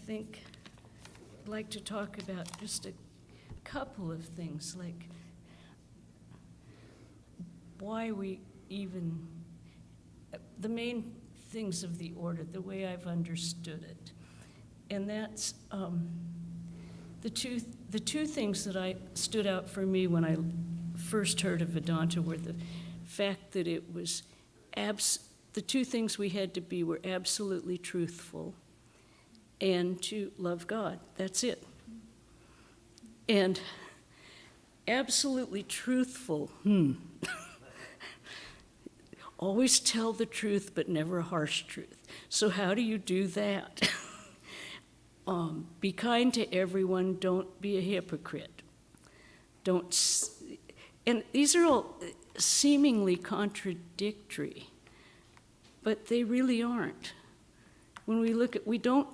think I'd like to talk about just a couple of things, like why we even, the main things of the order, the way I've understood it. And that's the two things that I stood out for me when I first heard of Vedanta were the fact that it was the two things we had to be were absolutely truthful and to love God. That's it. And absolutely truthful, always tell the truth, but never harsh truth. So how do you do that? Be kind to everyone. Don't be a hypocrite. And these are all seemingly contradictory, but they really aren't. When we look at, we don't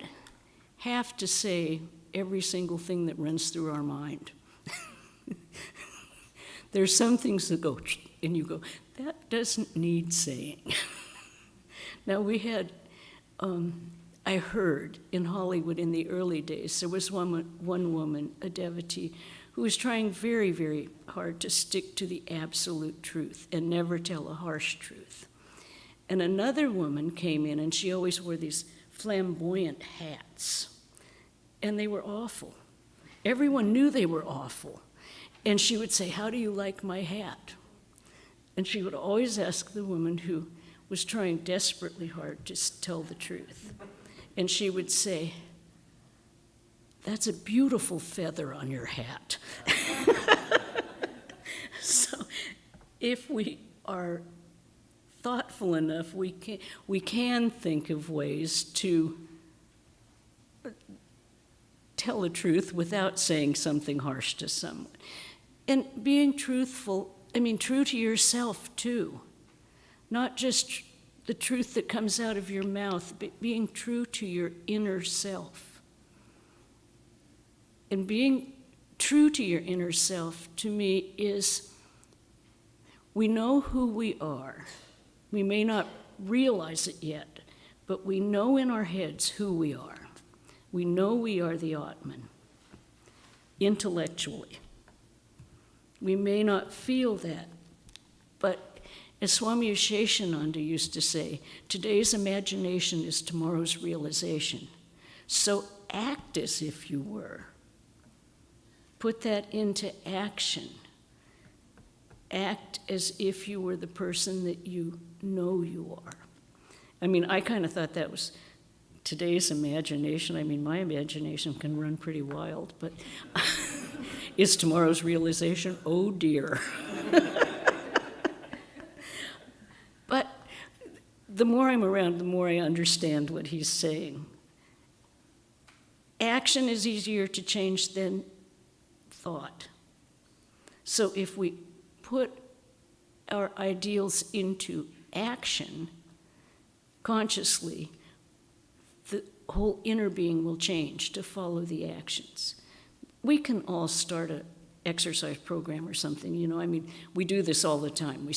have to say every single thing that runs through our mind. There's some things that go, and you go, that doesn't need saying. Now we had, I heard in Hollywood in the early days, there was one woman, a devotee, who was trying very, very hard to stick to the absolute truth and never tell a harsh truth. And another woman came in, and she always wore these flamboyant hats, and they were awful. Everyone knew they were awful. And she would say, "How do you like my hat?" And she would always ask the woman who was trying desperately hard to tell the truth. And she would say, "That's a beautiful feather on your hat." So if we are thoughtful enough, we can think of ways to tell the truth without saying something harsh to someone. And being truthful, true to yourself too. Not just the truth that comes out of your mouth, but being true to your inner self. And being true to your inner self, to me, is we know who we are. We may not realize it yet, but we know in our heads who we are. We know we are the Atman, intellectually. We may not feel that, but as Swami Swahananda used to say, today's imagination is tomorrow's realization. So act as if you were. Put that into action. Act as if you were the person that you know you are. I kind of thought that was today's imagination. My imagination can run pretty wild, but is tomorrow's realization? Oh dear. But the more I'm around, the more I understand what he's saying. Action is easier to change than thought. So if we put our ideals into action consciously, the whole inner being will change to follow the actions. We can all start an exercise program or something, we do this all the time.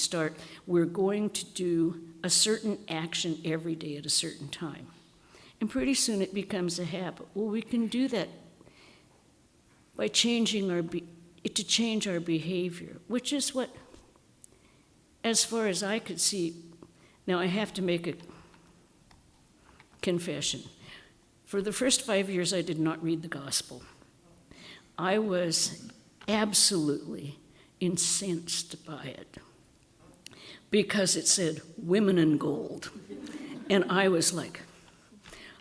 We're going to do a certain action every day at a certain time. And pretty soon it becomes a habit. Well, we can do that by changing to change our behavior, which is what, as far as I could see, now I have to make a confession. For the first 5 years, I did not read the gospel. I was absolutely incensed by it because it said women in gold. And I was like,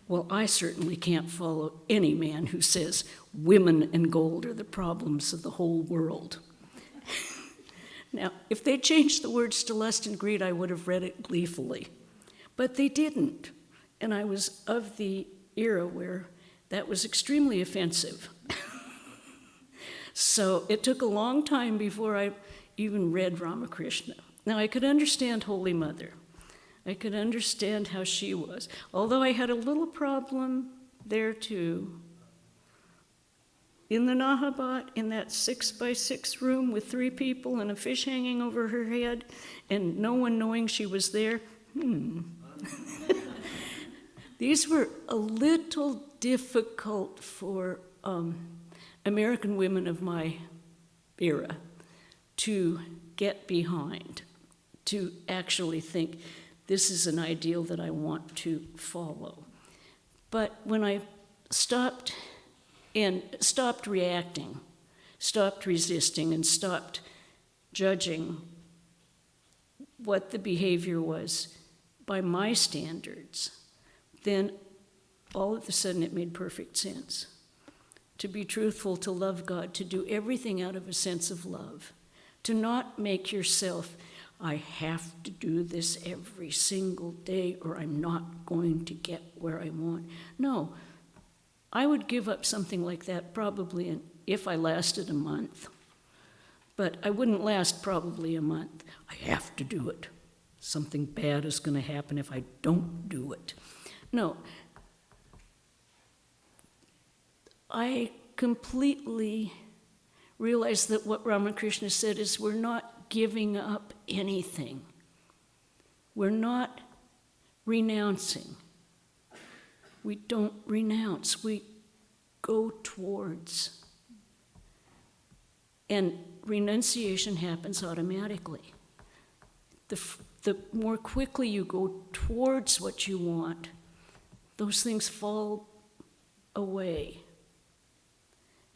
well, I certainly can't follow any man who says women and gold are the problems of the whole world. Now, if they changed the words to lust and greed, I would have read it gleefully. But they didn't. And I was of the era where that was extremely offensive. So it took a long time before I even read Ramakrishna. Now, I could understand Holy Mother. I could understand how she was, although I had a little problem there too. In the Nahabat, in that 6x6 room with 3 people and a fish hanging over her head and no one knowing she was there, These were a little difficult for American women of my era to get behind, to actually think, this is an ideal that I want to follow. But when I stopped reacting, stopped resisting, and stopped judging what the behavior was by my standards, then all of a sudden it made perfect sense. To be truthful, to love God, to do everything out of a sense of love, to not make yourself, I have to do this every single day or I'm not going to get where I want. No, I would give up something like that probably if I lasted a month. But I wouldn't last probably a month. I have to do it. Something bad is going to happen if I don't do it. No. I completely realized that what Ramakrishna said is we're not giving up anything. We're not renouncing. We don't renounce. We go towards. And renunciation happens automatically. The more quickly you go towards what you want, those things fall away.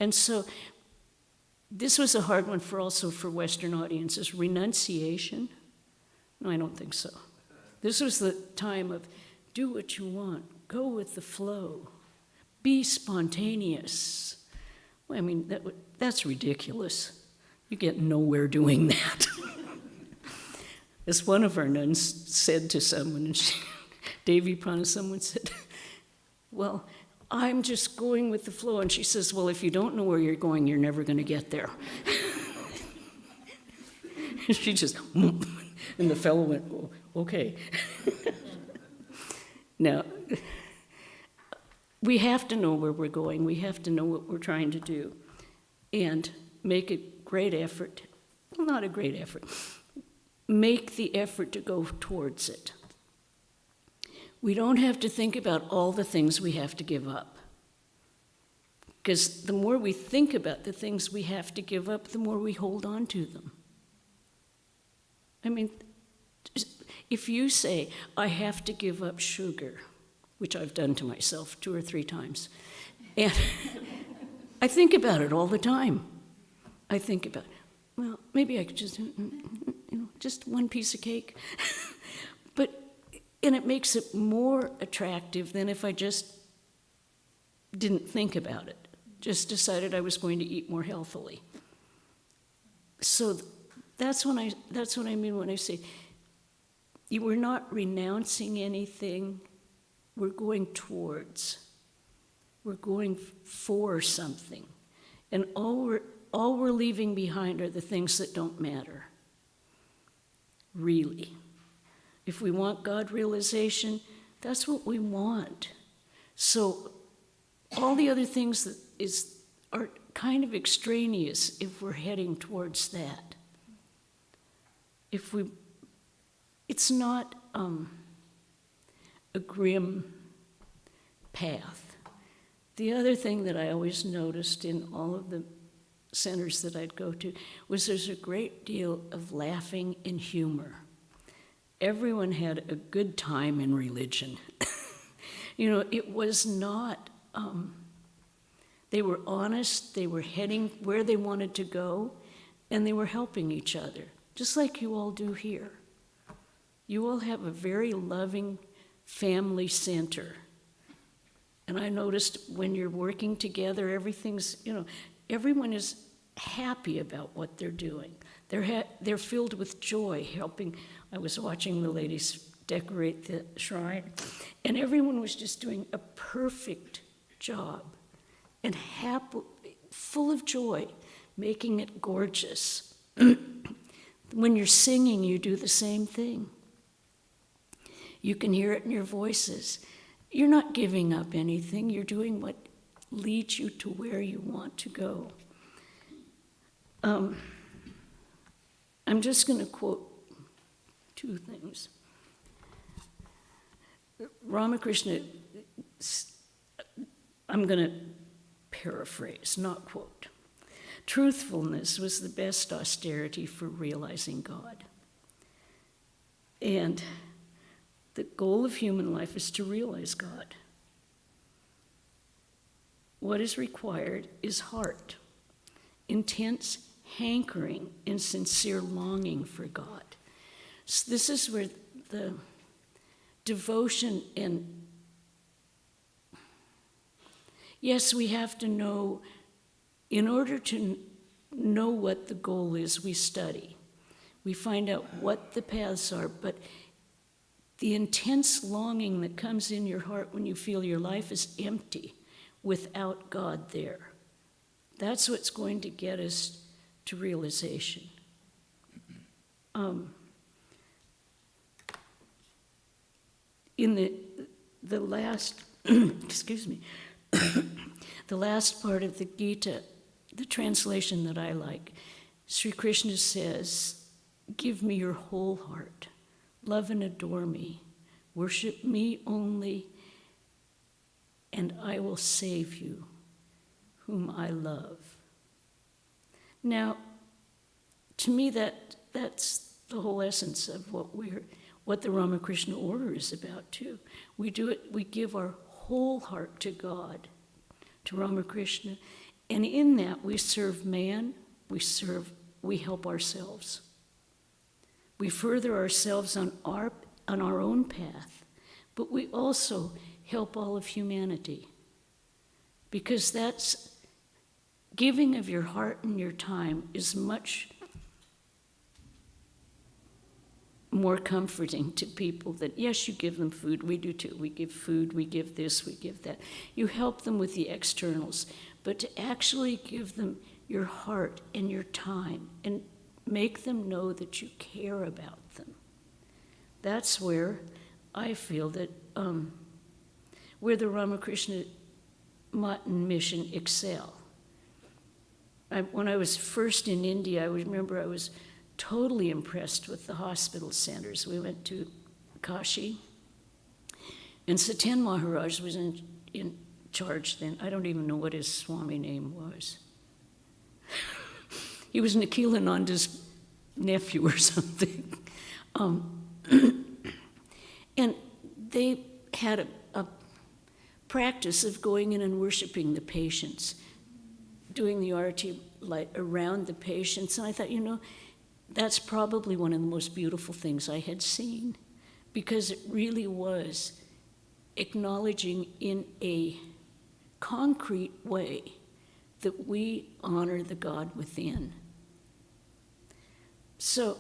And so this was a hard one also for Western audiences. Renunciation? No, I don't think so. This was the time of do what you want, go with the flow, be spontaneous. Well, I mean, that's ridiculous. You get nowhere doing that. As one of our nuns said to someone, Devi Prana, someone said, well, I'm just going with the flow. And she says, well, if you don't know where you're going, you're never going to get there. She just, and the fellow went, oh, okay. Now, we have to know where we're going. We have to know what we're trying to do and make a great effort. Well, not a great effort. Make the effort to go towards it. We don't have to think about all the things we have to give up. Because the more we think about the things we have to give up, the more we hold on to them. I mean, if you say, I have to give up sugar, which I've done to myself 2 or 3 times, and I think about it all the time. I think about, well, maybe I could just, just one piece of cake. And it makes it more attractive than if I just didn't think about it, just decided I was going to eat more healthily. So that's what I mean when I say we're not renouncing anything, we're going towards. We're going for something. And all we're leaving behind are the things that don't matter. Really. If we want God realization, that's what we want. So all the other things are kind of extraneous if we're heading towards that. It's not a grim path. The other thing that I always noticed in all of the centers that I'd go to was there's a great deal of laughing and humor. Everyone had a good time in religion. It was not, they were honest, they were heading where they wanted to go, and they were helping each other, just like you all do here. You all have a very loving family center. And I noticed when you're working together, everyone is happy about what they're doing. They're filled with joy, helping. I was watching the ladies decorate the shrine, and everyone was just doing a perfect job and happy, full of joy, making it gorgeous. When you're singing, you do the same thing. You can hear it in your voices. You're not giving up anything. You're doing what leads you to where you want to go. I'm just going to quote 2 things. Ramakrishna I'm going to paraphrase, not quote. Truthfulness was the best austerity for realizing God. And the goal of human life is to realize God. What is required is heart, intense hankering and sincere longing for God. So this is where the devotion and, yes, we have to know, in order to know what the goal is, we study. We find out what the paths are, but the intense longing that comes in your heart when you feel your life is empty without God there, that's what's going to get us to realization. In the last, excuse me, the last part of the Gita, the translation that I like, Sri Krishna says, "Give me your whole heart, love and adore me, worship me only, and I will save you, whom I love." Now, to me, that's the whole essence of what the Ramakrishna order is about too. We do it. We give our whole heart to God, to Ramakrishna, and in that we serve man. We help ourselves. We further ourselves on our own path, but we also help all of humanity, because that's giving of your heart and your time is much more comforting to people than, yes, you give them food, we do too. We give food, we give this, we give that. You help them with the externals, but to actually give them your heart and your time and make them know that you care about them. That's where I feel that where the Ramakrishna Math mission excel. When I was first in India, I remember I was totally impressed with the hospital centers. We went to Kashi, and Saten Maharaj was in charge then. I don't even know what his Swami name was. He was Nikhilananda's nephew or something. And they had a practice of going in and worshiping the patients, doing the Arati light around the patients. And I thought, that's probably one of the most beautiful things I had seen, because it really was acknowledging in a concrete way that we honor the God within. So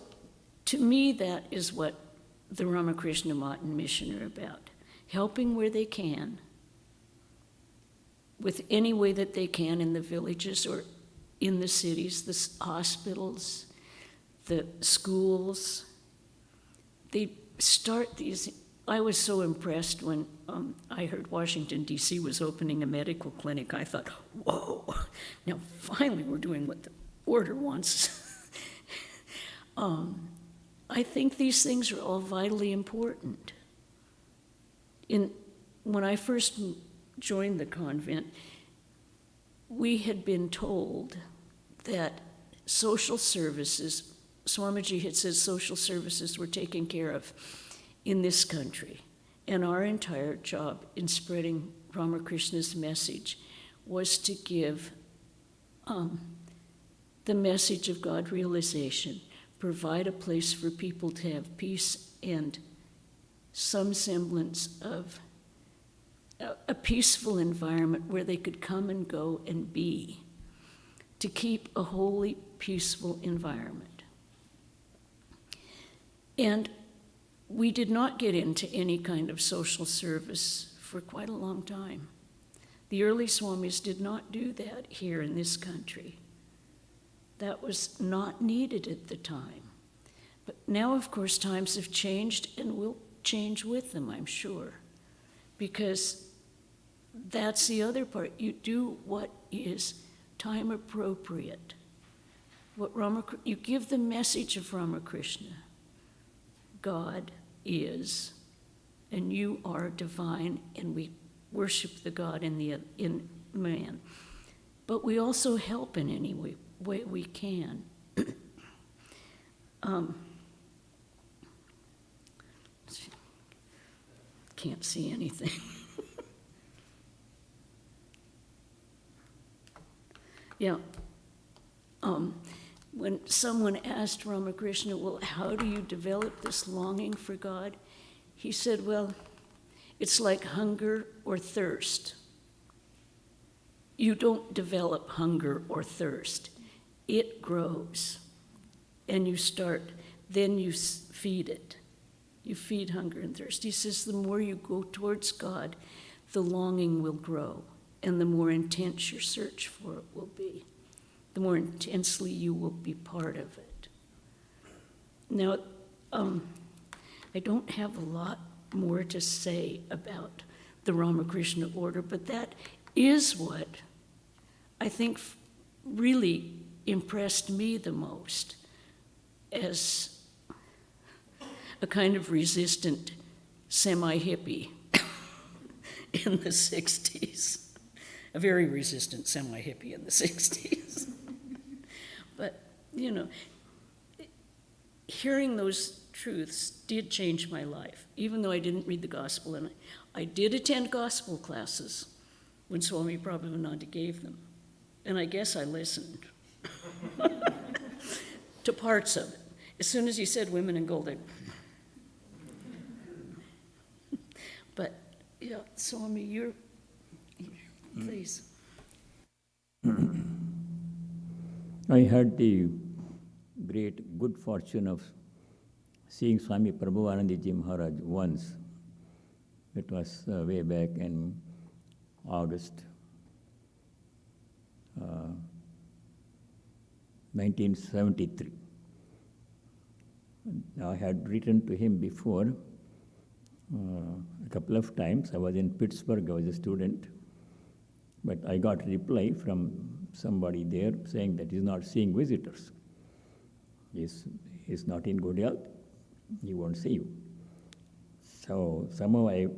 to me, that is what the Ramakrishna Math mission are about, helping where they can, with any way that they can in the villages or in the cities, the hospitals, the schools. They start these. I was so impressed when I heard Washington, D.C. was opening a medical clinic. I thought, whoa, now finally we're doing what the order wants. I think these things are all vitally important. When I first joined the convent, we had been told that social services, Swamiji had said social services were taken care of in this country, and our entire job in spreading Ramakrishna's message was to give the message of God realization, provide a place for people to have peace and some semblance of a peaceful environment where they could come and go and be, to keep a holy, peaceful environment. And we did not get into any kind of social service for quite a long time. The early Swamis did not do that here in this country. That was not needed at the time. But now, of course, times have changed and will change with them, I'm sure, because that's the other part. You do what is time appropriate. You give the message of Ramakrishna. God is, and you are divine, and we worship the God in man. But we also help in any way we can. Can't see anything. Yeah. When someone asked Ramakrishna, well, how do you develop this longing for God? He said, well, it's like hunger or thirst. You don't develop hunger or thirst. It grows. And then you feed it. You feed hunger and thirst. He says the more you go towards God, the longing will grow, and the more intense your search for it will be. The more intensely you will be part of it. Now, I don't have a lot more to say about the Ramakrishna order, but that is what I think really impressed me the most as a kind of resistant semi-hippie in the 60s. A very resistant semi-hippie in the 60s. But, hearing those truths did change my life, even though I didn't read the gospel. And I did attend gospel classes when Swami Pravrajika gave them. And I guess I listened to parts of it. As soon as he said women in gold, but, yeah, Swami, you're... Please. I had the great good fortune of seeing Swami Prabhuvananda Maharaj once. It was way back in August 1973. I had written to him before a couple of times. I was in Pittsburgh, I was a student. But I got a reply from somebody there saying that he's not seeing visitors. He's not in good health. He won't see you. So somehow I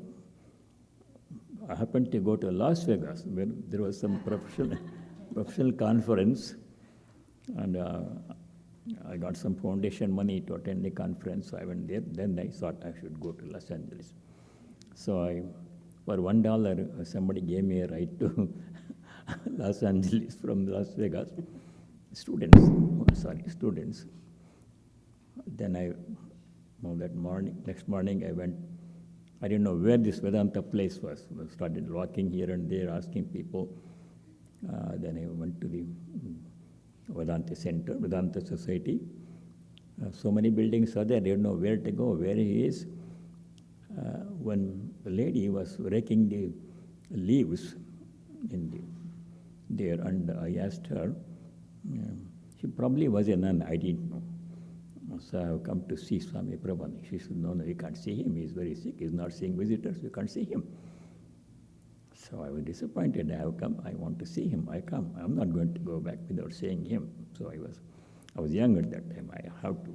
happened to go to Las Vegas where there was some professional conference, and I got some foundation money to attend the conference. So I went there. Then I thought I should go to Los Angeles. So for $1, somebody gave me a ride to Los Angeles from Las Vegas. Students. Then next morning I went. I didn't know where this Vedanta place was. I started walking here and there, asking people. Then I went to the Vedanta Center, Vedanta Society. So many buildings are there. I didn't know where to go, where he is. When the lady was raking the leaves there, and I asked her, she probably was a nun, I didn't know. So I have come to see Swami Prabhupada. She said, no, you can't see him. He's very sick. He's not seeing visitors. You can't see him. So I was disappointed. I have come. I want to see him. I come. I'm not going to go back without seeing him. So I was young at that time. I have to.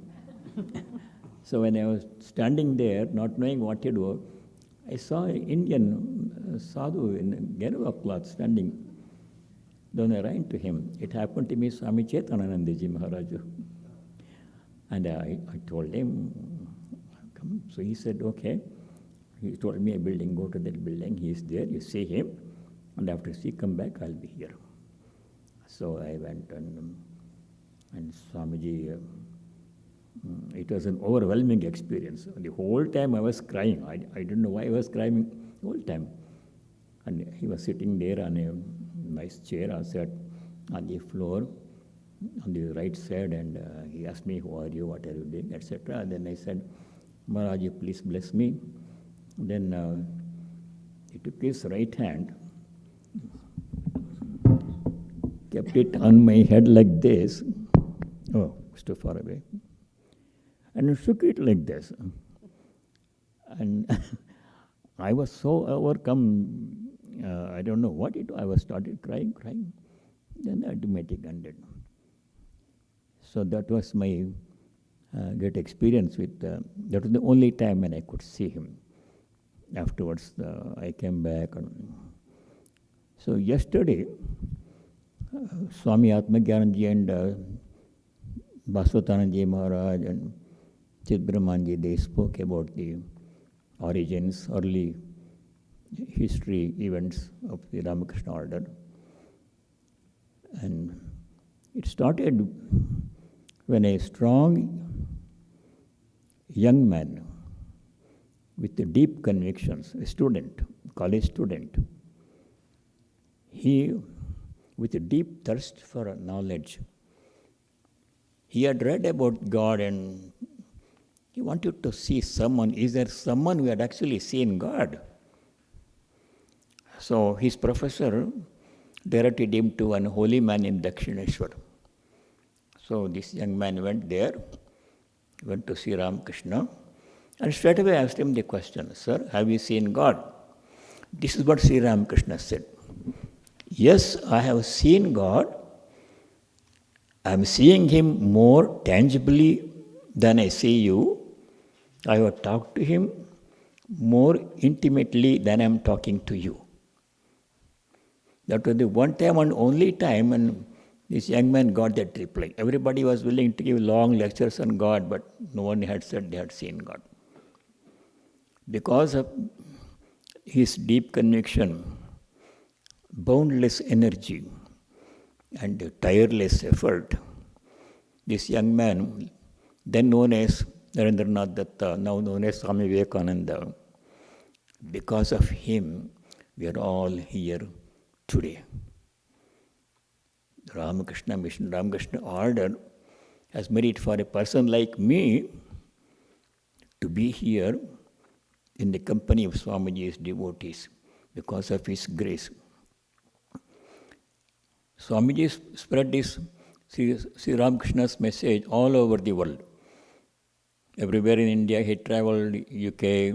So when I was standing there, not knowing what to do, I saw an Indian sadhu in Gerva cloth standing. Then I ran to him. It happened to me, Swami Chaitanananda Maharaj. And I told him, come. So he said, okay. He told me a building, go to that building. He is there, you see him. And after he come back, I'll be here. So I went and Swamiji, it was an overwhelming experience. The whole time I was crying. I didn't know why I was crying the whole time. And he was sitting there on a nice chair. I sat on the floor on the right side, and he asked me, who are you, what are you doing, etc. And then I said, Maharaj, please bless me. Then he took his right hand, kept it on my head like this. Oh, it's too far away. And shook it like this. And I was so overcome, I don't know what it was. I started crying. Then the automatic ended. So that was my great experience with, that was the only time when I could see him. afterwards I came back. So yesterday, Swami Atmagyananji and Bhaswatananji Maharaj and Chidbramanji, they spoke about the origins, early history events of the Ramakrishna order. And it started when a strong young man with the deep convictions, a student, college student, he, with a deep thirst for knowledge, he had read about God and he wanted to see someone. Is there someone who had actually seen God? So his professor directed him to an holy man in Dakshineshwar. So this young man went there, went to Sri Ramakrishna, and straight away asked him the question, "Sir, have you seen God?" This is what Sri Ramakrishna said. "Yes, I have seen God. I am seeing Him more tangibly than I see you. I have talked to Him more intimately than I am talking to you." That was the one time and only time when this young man got that reply. Everybody was willing to give long lectures on God, but no one had said they had seen God. Because of his deep conviction, boundless energy, and tireless effort, this young man, then known as Narendranath Datta, now known as Swami Vivekananda, because of him, we are all here today. The Ramakrishna mission, Ramakrishna order has made it for a person like me to be here in the company of Swamiji's devotees because of his grace. Swamiji spread this Sri Ramakrishna's message all over the world. Everywhere in India, he traveled, UK,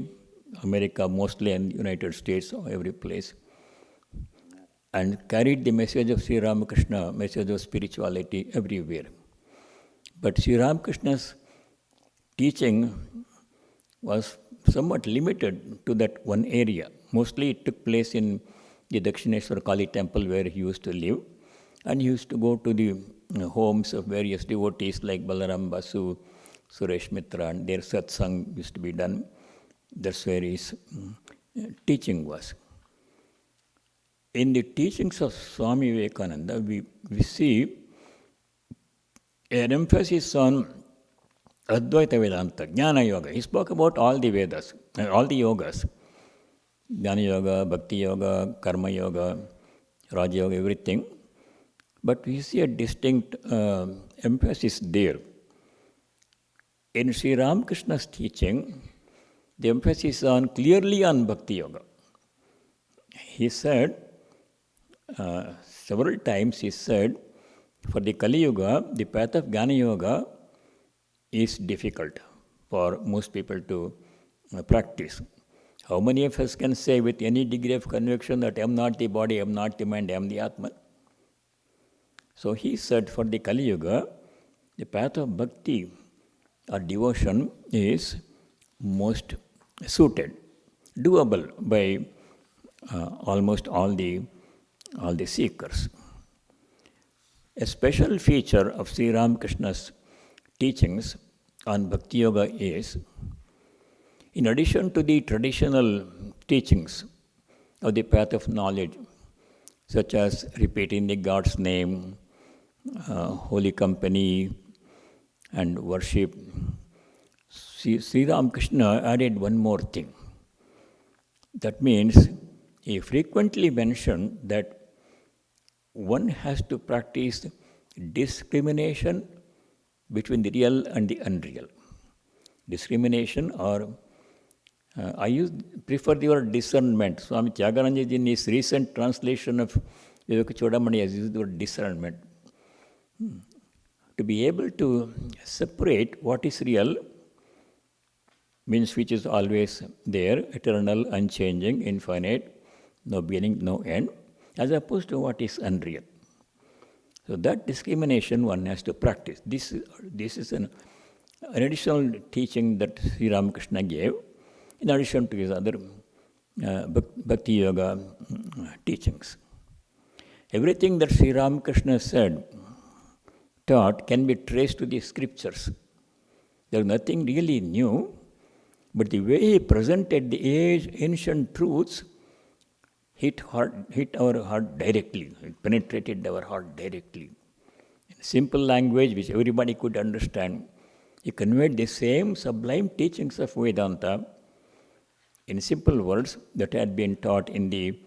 America, mostly in the United States, every place, and carried the message of Sri Ramakrishna, message of spirituality everywhere. But Sri Ramakrishna's teaching was somewhat limited to that one area. Mostly it took place in the Dakshineshwar Kali temple where he used to live, and he used to go to the homes of various devotees like Balaram Basu, Suresh Mitra, and their satsang used to be done. That's where his teaching was. In the teachings of Swami Vivekananda, we see an emphasis on Advaita Vedanta, Jnana Yoga. He spoke about all the Vedas, all the yogas. Jnana Yoga, Bhakti Yoga, Karma Yoga, Raja Yoga, everything. But we see a distinct emphasis there. In Sri Ramakrishna's teaching, the emphasis is clearly on Bhakti Yoga. He said, several times he said, for the Kali Yuga, the path of Jnana Yoga is difficult for most people to practice. How many of us can say with any degree of conviction that I am not the body, I am not the mind, I am the Atman? So he said for the Kali Yuga, the path of bhakti or devotion is most suited, doable by almost all the seekers. A special feature of Sri Ramakrishna's teachings on Bhakti Yoga is, in addition to the traditional teachings of the path of knowledge, such as repeating the God's name, holy company, and worship, Sri Ramakrishna added one more thing. That means he frequently mentioned that one has to practice discrimination between the real and the unreal. Discrimination, or I prefer the word discernment. Swami Tyagaranand in his recent translation of Viveka Chodamani has used the word discernment. To be able to separate what is real, means which is always there, eternal, unchanging, infinite, no beginning, no end, as opposed to what is unreal. So that discrimination one has to practice. This is an additional teaching that Sri Ramakrishna gave, in addition to his other Bhakti Yoga teachings. Everything that Sri Ramakrishna taught can be traced to the scriptures. There is nothing really new, but the way he presented the ancient truths hit our heart directly. It penetrated our heart directly. In simple language which everybody could understand, he conveyed the same sublime teachings of Vedanta in simple words that had been taught in the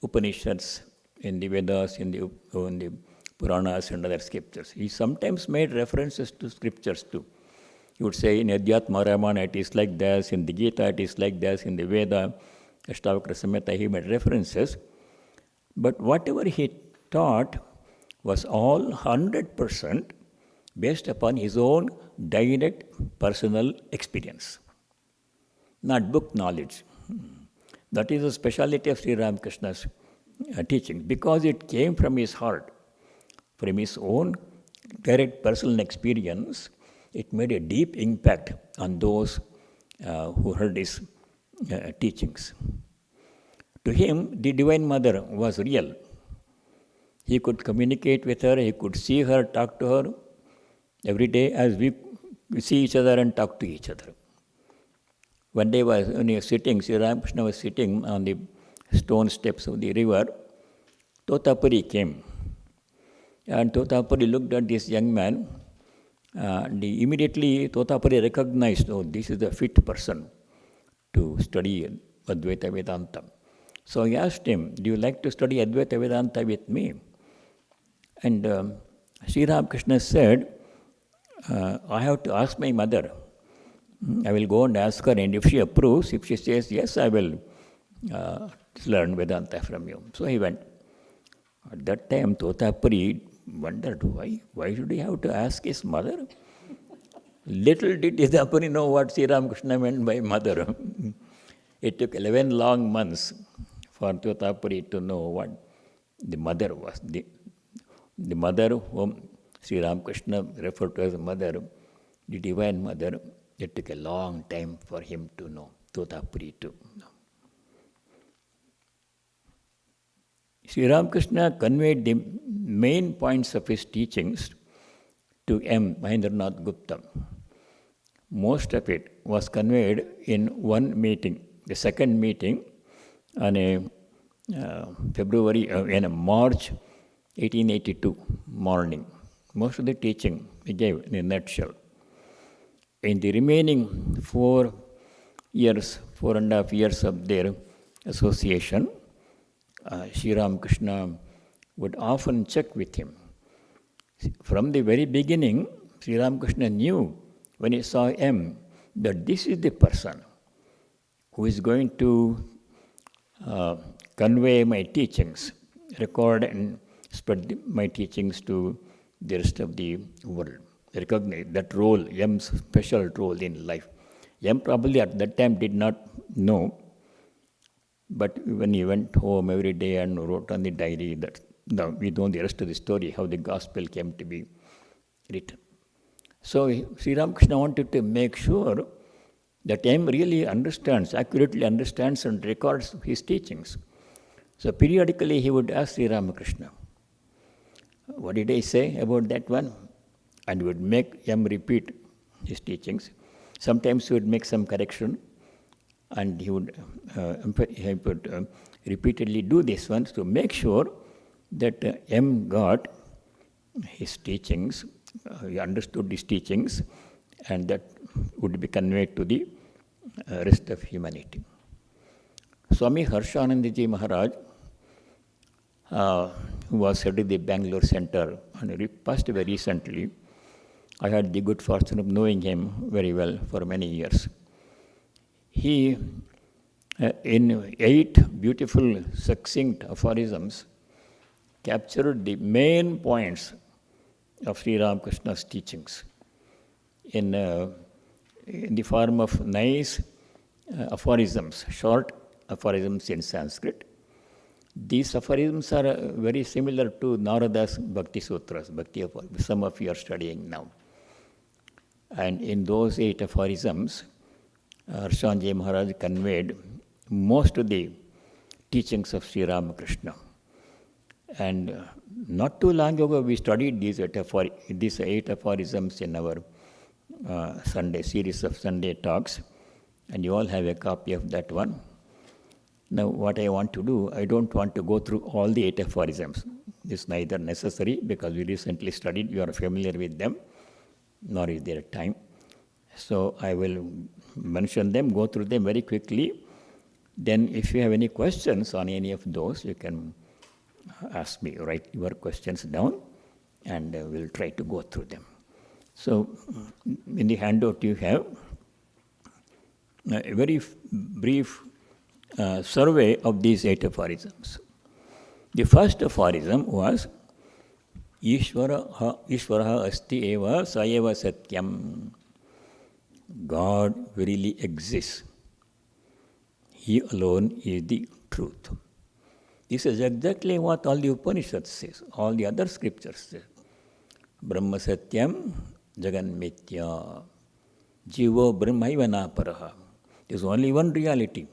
Upanishads, in the Vedas, in the Puranas and other scriptures. He sometimes made references to scriptures too. He would say in Adhyatma Ramana it is like this, in the Gita it is like this, in the Veda, Ashtavakra Samhita, he made references. But whatever he taught was all 100% based upon his own direct personal experience, not book knowledge. That is the speciality of Sri Ramakrishna's teaching, because it came from his heart, from his own direct personal experience. It made a deep impact on those who heard his teachings. To him, the Divine Mother was real. He could communicate with her, he could see her, talk to her every day as we see each other and talk to each other. One day when he was sitting, Sri Ramakrishna was sitting on the stone steps of the river, Totapuri came. And Totapuri looked at this young man, and immediately Totapuri recognized, oh, this is the fit person to study Advaita Vedanta. So he asked him, do you like to study Advaita Vedanta with me? And Sri Ramakrishna said, I have to ask my mother. I will go and ask her, and if she approves, if she says yes, I will learn Vedanta from you. So he went. At that time, Totapuri wondered, why should he have to ask his mother? Little did Totapuri know what Sri Ramakrishna meant by mother. It took 11 long months for Totapuri to know what the mother was. The mother whom Sri Ramakrishna referred to as mother, the Divine Mother, it took a long time for him to know, Totapuri to know. Sri Ramakrishna conveyed the main points of his teachings to M. Mahendranath Gupta. Most of it was conveyed in one meeting, the second meeting on a March 1882 morning. Most of the teaching he gave in a nutshell. In the remaining 4 and a half years of their association, Sri Ramakrishna would often check with him. From the very beginning, Sri Ramakrishna knew when he saw M that this is the person who is going to convey my teachings, record and spread my teachings to the rest of the world. Recognize that role, M's special role in life. M probably at that time did not know, but when he went home every day and wrote on the diary, we know the rest of the story, how the gospel came to be written. So Sri Ramakrishna wanted to make sure that M really accurately understands and records his teachings. So periodically he would ask Sri Ramakrishna, what did I say about that one? And he would make M repeat his teachings. Sometimes he would make some correction, and he would repeatedly do this one to make sure that M got his teachings, he understood his teachings, and that would be conveyed to the rest of humanity. Swami Harshanandaji Maharaj, who was head of the Bangalore Center, and he passed away recently. I had the good fortune of knowing him very well for many years. He, in 8 beautiful, succinct aphorisms, captured the main points of Sri Ramakrishna's teachings in the form of nice aphorisms, short aphorisms in Sanskrit. These aphorisms are very similar to Narada's Bhakti Sutras, Bhakti aphorisms, some of you are studying now. And in those 8 aphorisms, Harshanji Maharaj conveyed most of the teachings of Sri Ramakrishna. And not too long ago, we studied these eight aphorisms in our Sunday series of Sunday talks, and you all have a copy of that one. Now, what I want to do, I don't want to go through all the 8 aphorisms. It's neither necessary because we recently studied, you are familiar with them, nor is there time. So I will mention them, go through them very quickly. Then if you have any questions on any of those, you can ask me, write your questions down, and we'll try to go through them. So in the handout you have a very brief survey of these 8 aphorisms. The first aphorism was Ishvaraha asti eva sa eva satyam. God really exists. He alone is the truth. This is exactly what all the Upanishads says, all the other scriptures say. Brahma satyam jagan mitya jivo brahmaiva naparaha. There is only one reality.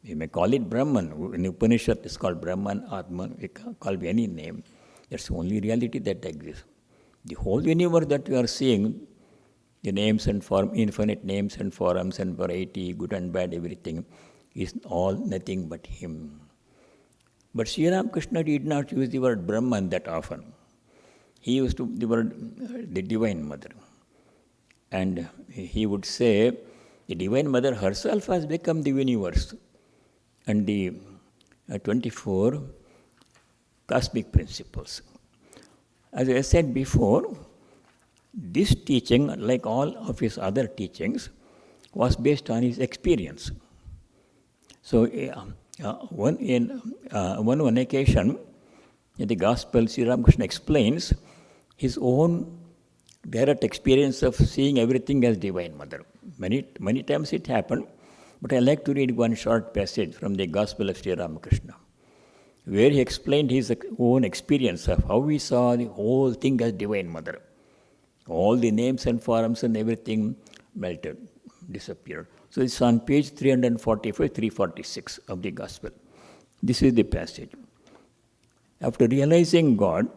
We may call it Brahman. In Upanishad, it's called Brahman, Atman. We can call it any name. That's the only reality that exists. The whole universe that we are seeing, the names and form, infinite names and forms and variety, good and bad, everything, is all nothing but Him. But Sri Ramakrishna did not use the word Brahman that often. He used the word the Divine Mother. And he would say, the Divine Mother herself has become the universe. And the 24 cosmic principles. As I said before, this teaching, like all of his other teachings, was based on his experience. So, one occasion, in the Gospel, Sri Ramakrishna explains his own direct experience of seeing everything as Divine Mother. Many times it happened, but I like to read one short passage from the Gospel of Sri Ramakrishna, where he explained his own experience of how he saw the whole thing as Divine Mother. All the names and forms and everything melted, disappeared. So it's on page 345, 346 of the Gospel. This is the passage. After realizing God,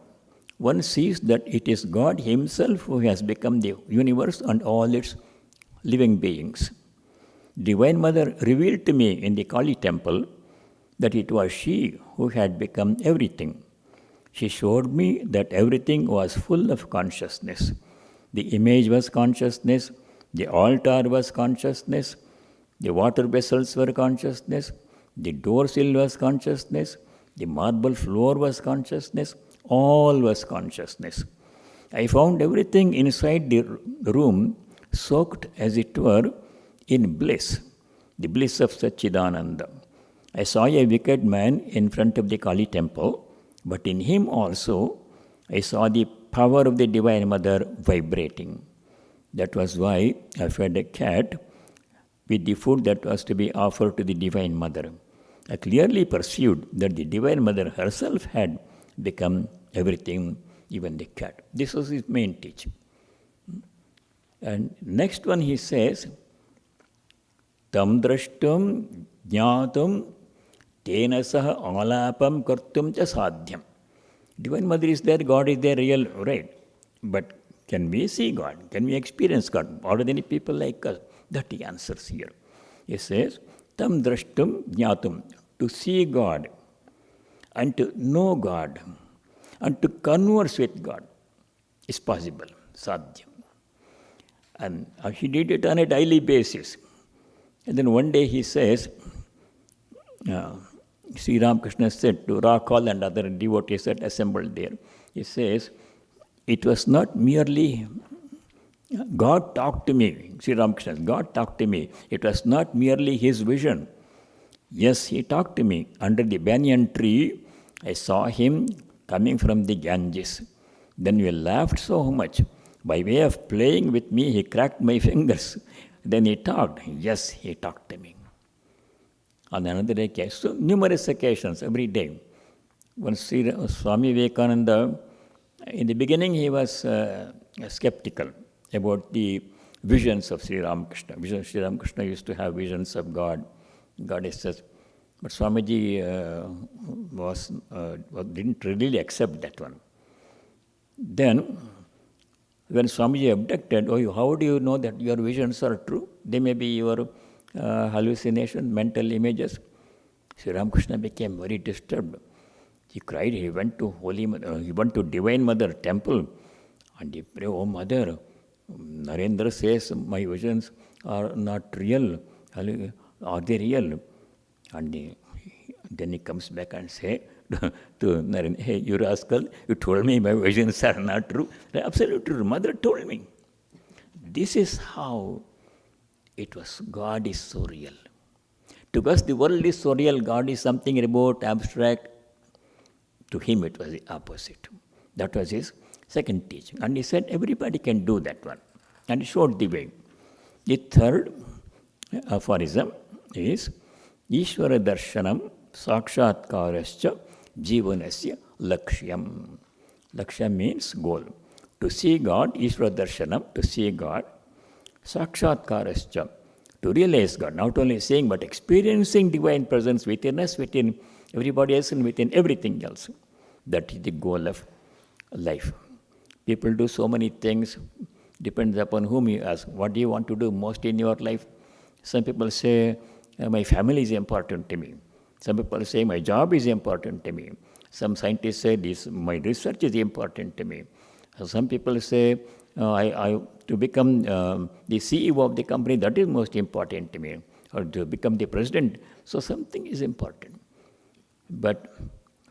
one sees that it is God Himself who has become the universe and all its living beings. Divine Mother revealed to me in the Kali temple that it was she who had become everything. She showed me that everything was full of consciousness. The image was consciousness, the altar was consciousness, the water vessels were consciousness, the door sill was consciousness, the marble floor was consciousness, all was consciousness. I found everything inside the room soaked, as it were, in bliss, the bliss of Satchidananda. I saw a wicked man in front of the Kali temple, but in him also I saw the power of the Divine Mother vibrating. That was why I fed a cat with the food that was to be offered to the Divine Mother. I clearly perceived that the Divine Mother herself had become everything, even the cat. This was his main teaching. And next one he says, Tam drashtum jnatum tena saha alapam kartum cha sadhyam. Divine Mother is there, God is there, real, right. But can we see God? Can we experience God? Ordinary people like us. That he answers here. He says, Tam drashtum jnatum, to see God and to know God and to converse with God is possible, sadhyam. And he did it on a daily basis. And then one day he says, Sri Ramakrishna said to Rakal and other devotees that assembled there, he says, it was not merely God talked to me, Sri Ramakrishna, God talked to me. It was not merely his vision. Yes, he talked to me. Under the banyan tree, I saw him coming from the Ganges. Then we laughed so much. By way of playing with me, he cracked my fingers. Then he talked. Yes, he talked to me. On another occasion, so numerous occasions every day. When Swami Vivekananda, in the beginning he was skeptical about the visions of Sri Ramakrishna. Sri Ramakrishna used to have visions of God goddesses. But Swamiji didn't really accept that one. Then, when Swamiji objected, oh, how do you know that your visions are true? They may be your hallucination, mental images. Sri Ramakrishna became very disturbed. He cried. He went to he went to Divine Mother temple, and he prayed, "Oh Mother, Narendra says my visions are not real. Are they real?" And then he comes back and says to Narendra, "Hey, you rascal, you told me my visions are not true." Absolutely true. Mother told me. This is how it was. God is so real. To us, the world is so real. God is something remote, abstract. To him, it was the opposite. That was his second teaching. And he said, everybody can do that one. And he showed the way. The third aphorism is, Ishvara darshanam sakshatkarascha jivanasya lakshyam. Lakshya means goal. To see God, Ishvara darshanam, to see God, sakshatkarascha, to realize God, not only seeing but experiencing divine presence within us, within everybody else, and within everything else. That is the goal of life. People do so many things, depends upon whom you ask. What do you want to do most in your life? Some people say, my family is important to me. Some people say, my job is important to me. Some scientists say, my research is important to me. Some people say, to become the CEO of the company, that is most important to me. Or to become the president. So something is important. But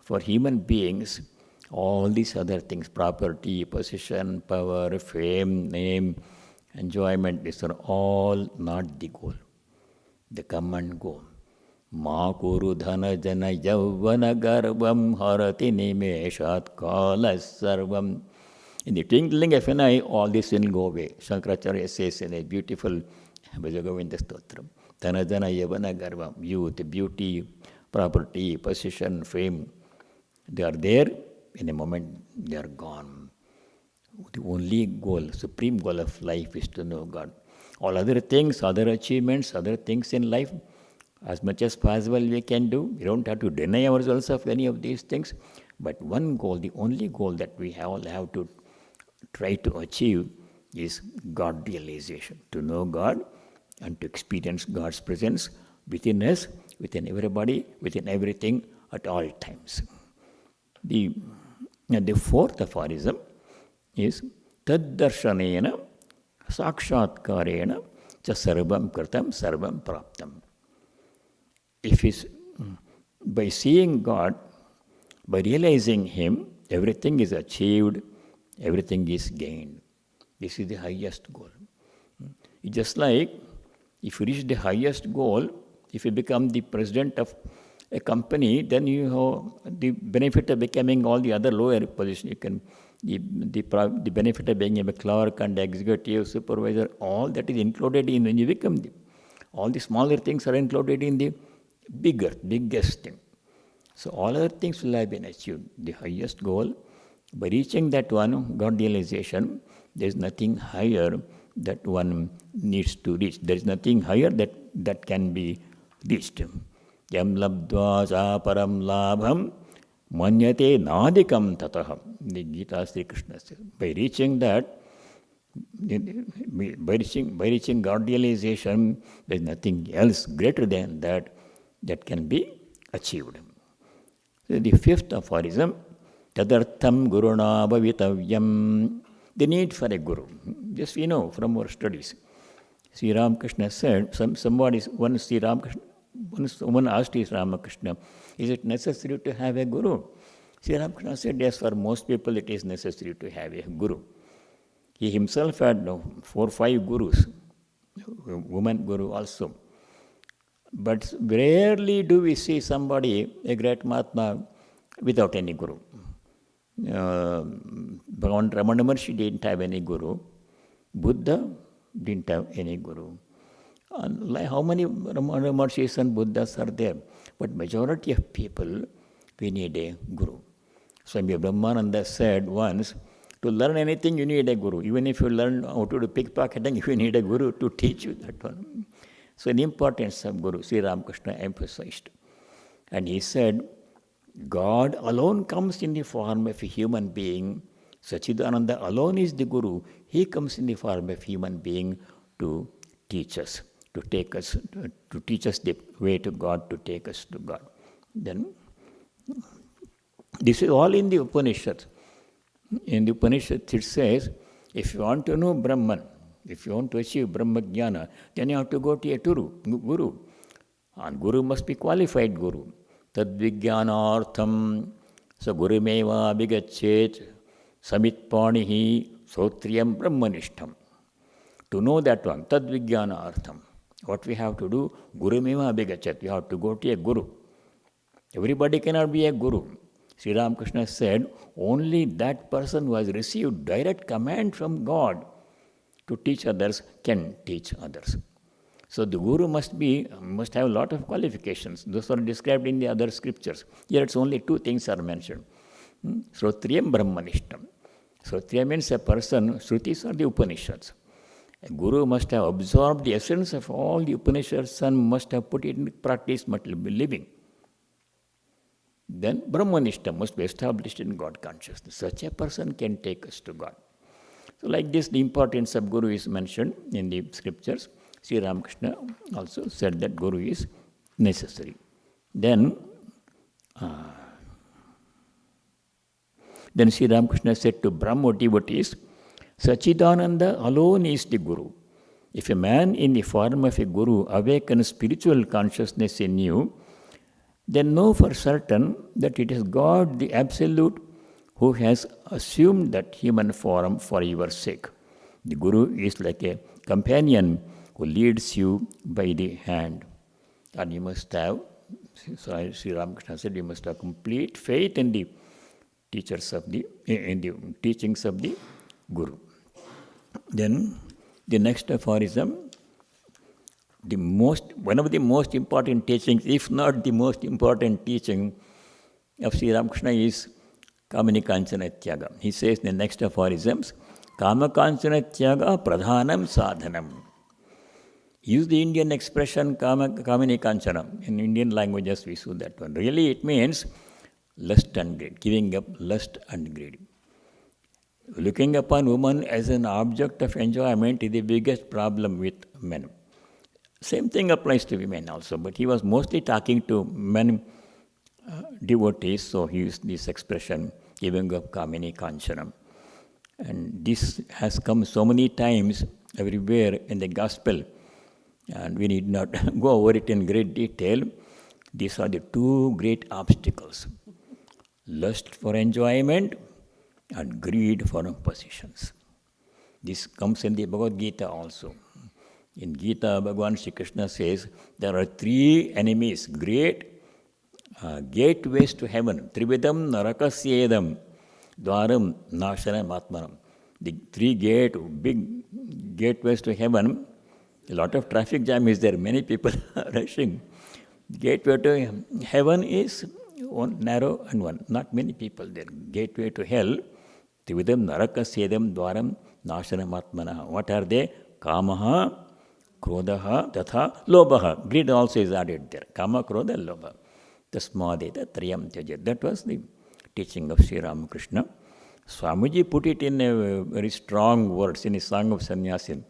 for human beings, all these other things, property, position, power, fame, name, enjoyment, these are all not the goal. They come and go. Ma kuru dhana jana yavvana garbam harati nimeshat kalas sarvam. In the twinkling of an eye, all this will go away. Shankaracharya says in a beautiful Bhajagovinda Stotram, dhana jana yavvana garbam, youth, beauty, property, position, fame, they are there. In a moment, they are gone. The only goal, supreme goal of life is to know God. All other things, other achievements, other things in life, as much as possible we can do. We don't have to deny ourselves of any of these things. But one goal, the only goal that we all have to try to achieve is God realization. To know God and to experience God's presence within us, within everybody, within everything, at all times. The fourth aphorism is Taddarshanena sakshatkarena cha sarvam kritam sarvam praptam. If it's by seeing God, by realizing Him, everything is achieved, everything is gained. This is the highest goal. It's just like if you reach the highest goal, if you become the president of a company, then you have the benefit of becoming all the other lower positions. You can the benefit of being a clerk and executive supervisor, all that is included in when you become the. All the smaller things are included in the biggest thing. So all other things will have been achieved. The highest goal, by reaching that one, God realization, there is nothing higher that one needs to reach. There is nothing higher that can be reached. Yam labdva cha param labham manyate nadikam tataham. The Gita Sri Krishna says. By reaching that, by reaching God realization, there is nothing else greater than that can be achieved. So the fifth aphorism, tadartham guruna bhavitavyam, the need for a guru. Just we know from our studies. Sri Ramakrishna said, someone asked Sri Ramakrishna, is it necessary to have a guru? Sri Ramakrishna said, yes, for most people it is necessary to have a guru. He himself had 4 or 5 gurus, woman guru also. But rarely do we see somebody, a great Mahatma, without any guru. Bhagavan Ramana Maharshi didn't have any guru. Buddha didn't have any guru. And like how many Ramana Maharshis and Buddhas are there? But majority of people, we need a guru. Swami Brahmarupananda said once, to learn anything you need a guru. Even if you learn how to do pickpocketing, you need a guru to teach you that one. So the importance of Guru, Sri Ramakrishna emphasized. And he said, God alone comes in the form of a human being. Sachidananda alone is the Guru. He comes in the form of human being to teach us, to teach us the way to God, to take us to God. Then, this is all in the Upanishads. In the Upanishads it says, if you want to know Brahman, if you want to achieve Brahma Jnana, then you have to go to a Guru. And Guru must be qualified Guru. Tad Vijnanartham sa Gurumeva Abhigachet Samitpanihi Sotriyam Brahmanishtam. To know that one, Tad Vijnanartham. What we have to do, Gurumeva Abhigachet. We have to go to a Guru. Everybody cannot be a Guru. Sri Ramakrishna said, only that person who has received direct command from God to teach others can teach others. So the Guru must have a lot of qualifications. Those are described in the other scriptures. Here it's only two things are mentioned. Srotriyam Brahmanishtam. Srotriya means a person, Shrutis are the Upanishads. A Guru must have absorbed the essence of all the Upanishads and must have put it in practice, must be living. Then Brahmanishtam must be established in God consciousness. Such a person can take us to God. So like this, the importance of Guru is mentioned in the scriptures. Sri Ramakrishna also said that Guru is necessary. Then Sri Ramakrishna said to Brahmo devotees, Sachidananda alone is the Guru. If a man in the form of a Guru awakens spiritual consciousness in you, then know for certain that it is God, the Absolute, who has assumed that human form for your sake. The Guru is like a companion who leads you by the hand. And you must have, Sri Ramakrishna said, you must have complete faith in the teachings of the Guru. Then the next aphorism, one of the most important teachings, if not the most important teaching of Sri Ramakrishna is Kamini Kanchana Tyaga. He says in the next aphorisms, Kama Kanchana Tyaga Pradhanam Sadhanam. He used the Indian expression Kamini Kanchana. In Indian languages we use that one. Really it means lust and greed, giving up lust and greed. Looking upon woman as an object of enjoyment is the biggest problem with men. Same thing applies to women also, but he was mostly talking to men devotees, so he used this expression, giving up Kamini Kanchana. And this has come so many times everywhere in the gospel, and we need not go over it in great detail. These are the two great obstacles: lust for enjoyment and greed for possessions. This comes in the Bhagavad Gita also. In Gita, Bhagavan Shri Krishna says there are three enemies, great gateways to heaven. Trividam narakasyedam dwaram nashanam atmanam. The three big gateways to heaven. A lot of traffic jam is there. Many people are rushing. Gateway to heaven is one narrow and one. Not many people there. Gateway to hell. Trividam narakasyedam dwaram nashanam atmanah. What are they? Kamaha, Krodaha, Tatha, Lobaha. Greed also is added there. Kama, Krodha, Lobha. Tasmadeta Triyam Tyajet. That was the teaching of Sri Ramakrishna. Swamiji put it in a very strong words in his Song of Sannyasin.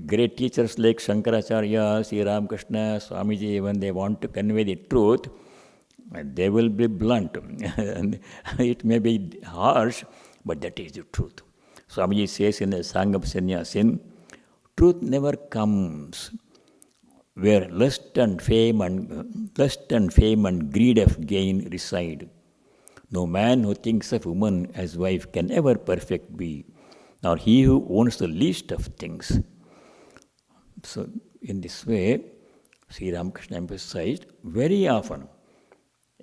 Great teachers like Shankaracharya, Sri Ramakrishna, Swamiji, when they want to convey the truth, they will be blunt. And it may be harsh, but that is the truth. Swamiji says in the Song of Sannyasin, truth never comes where lust and fame and greed of gain reside. No man who thinks of woman as wife can ever perfect be, nor he who owns the least of things. So in this way, Sri Ramakrishna emphasized very often,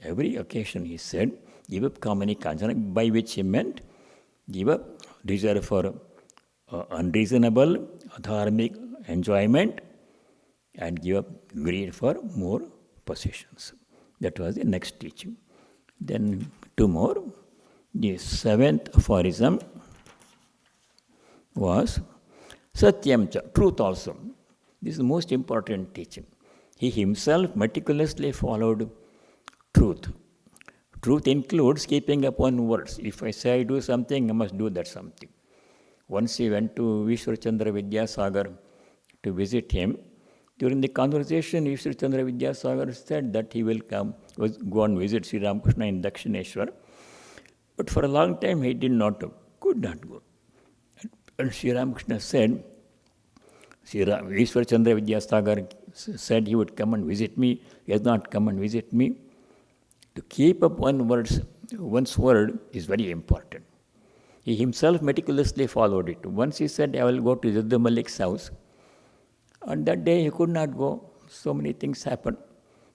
every occasion he said, give up Kamini Kanchana, by which he meant give up desire for unreasonable, adharmic enjoyment, and give up greed for more possessions. That was the next teaching. Then two more. The seventh aphorism was Satyam cha, truth also. This is the most important teaching. He himself meticulously followed truth. Truth includes keeping upon words. If I say I do something, I must do that something. Once he went to Vishwar Chandra Vidyasagar to visit him. During the conversation, Vishwar Chandra Vidyasagar said that he will go and visit Sri Ramakrishna in Dakshineshwar. But for a long time he could not go. And Sri Ramakrishna said, Vishwar Chandra Vidyasagar said he would come and visit me. He has not come and visit me. To keep up one's word is very important. He himself meticulously followed it. Once he said, I will go to Jaddu Malik's house. On that day he could not go. So many things happened.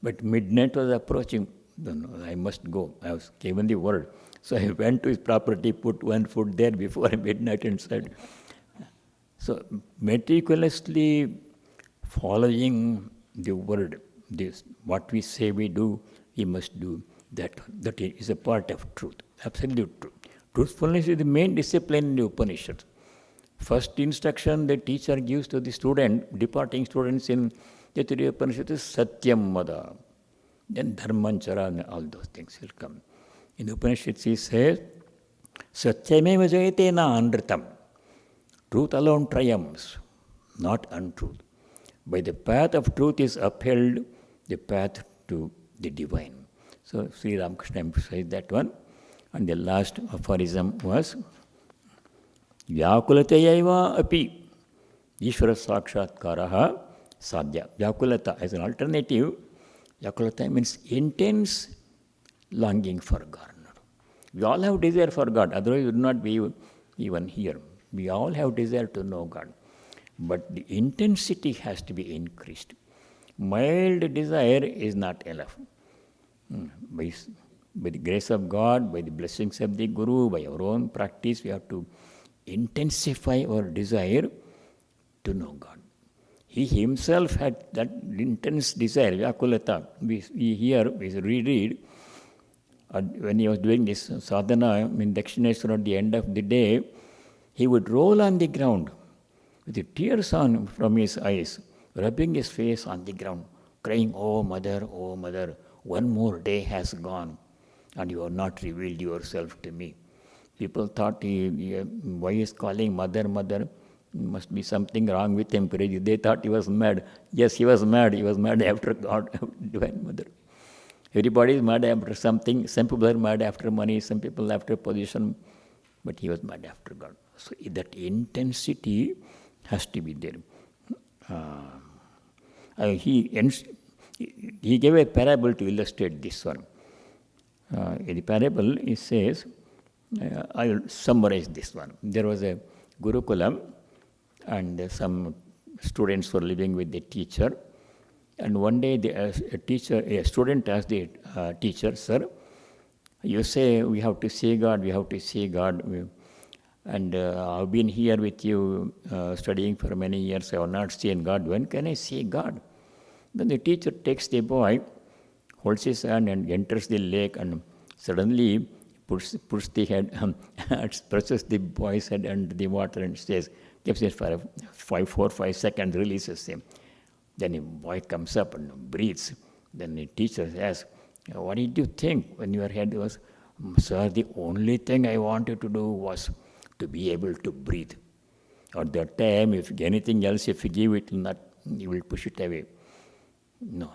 But midnight was approaching. No, I must go. I was given the word. So I went to his property, put one foot there before midnight and said. So meticulously following the word, what we say we do, we must do. That is a part of truth, absolute truth. Truthfulness is the main discipline in the Upanishads. First instruction the teacher gives to the departing students in Taittiriya Upanishad is Satyam Mada. Then Dharmanchara and all those things will come. In the Upanishads he says, Satyameva jayate na anritam. Truth alone triumphs, not untruth. By the path of truth is upheld the path to the divine. So Sri Ramakrishna emphasized that one. And the last aphorism was, Vyakulatayaiva api Ishvara Sakshatkaraha Sadhya. Vyakulata as an alternative, Vyakulata means intense longing for God. We all have desire for God, otherwise we would not be even here. We all have desire to know God. But the intensity has to be increased. Mild desire is not enough. By the grace of God, by the blessings of the Guru, by our own practice, we have to intensify our desire to know God. He himself had that intense desire, Vyakulata. We reread, when he was doing this sadhana in Dakshineshwar at the end of the day, he would roll on the ground with the tears from his eyes, rubbing his face on the ground, crying, oh mother, one more day has gone and you have not revealed yourself to me. People thought why he is calling mother, must be something wrong with him. They thought he was mad. Yes, he was mad. He was mad after God, Divine Mother. Everybody is mad after something. Some people are mad after money, some people after position, but he was mad after God. So that intensity has to be there. He gave a parable to illustrate this one. In the parable, he says, I will summarize this one. There was a Gurukulam, and some students were living with the teacher. And one day, a student asked the teacher, sir, you say we have to see God, and I've been here with you studying for many years, I have not seen God. When can I see God? Then the teacher takes the boy, holds his hand and enters the lake, and suddenly puts the head, presses the boy's head under the water and says, keeps it for 4 or 5 seconds, releases him. Then the boy comes up and breathes. Then the teacher asks, what did you think when your head was? Sir, the only thing I wanted to do was to be able to breathe. At that time, if anything else, if you give it, you will push it away. No,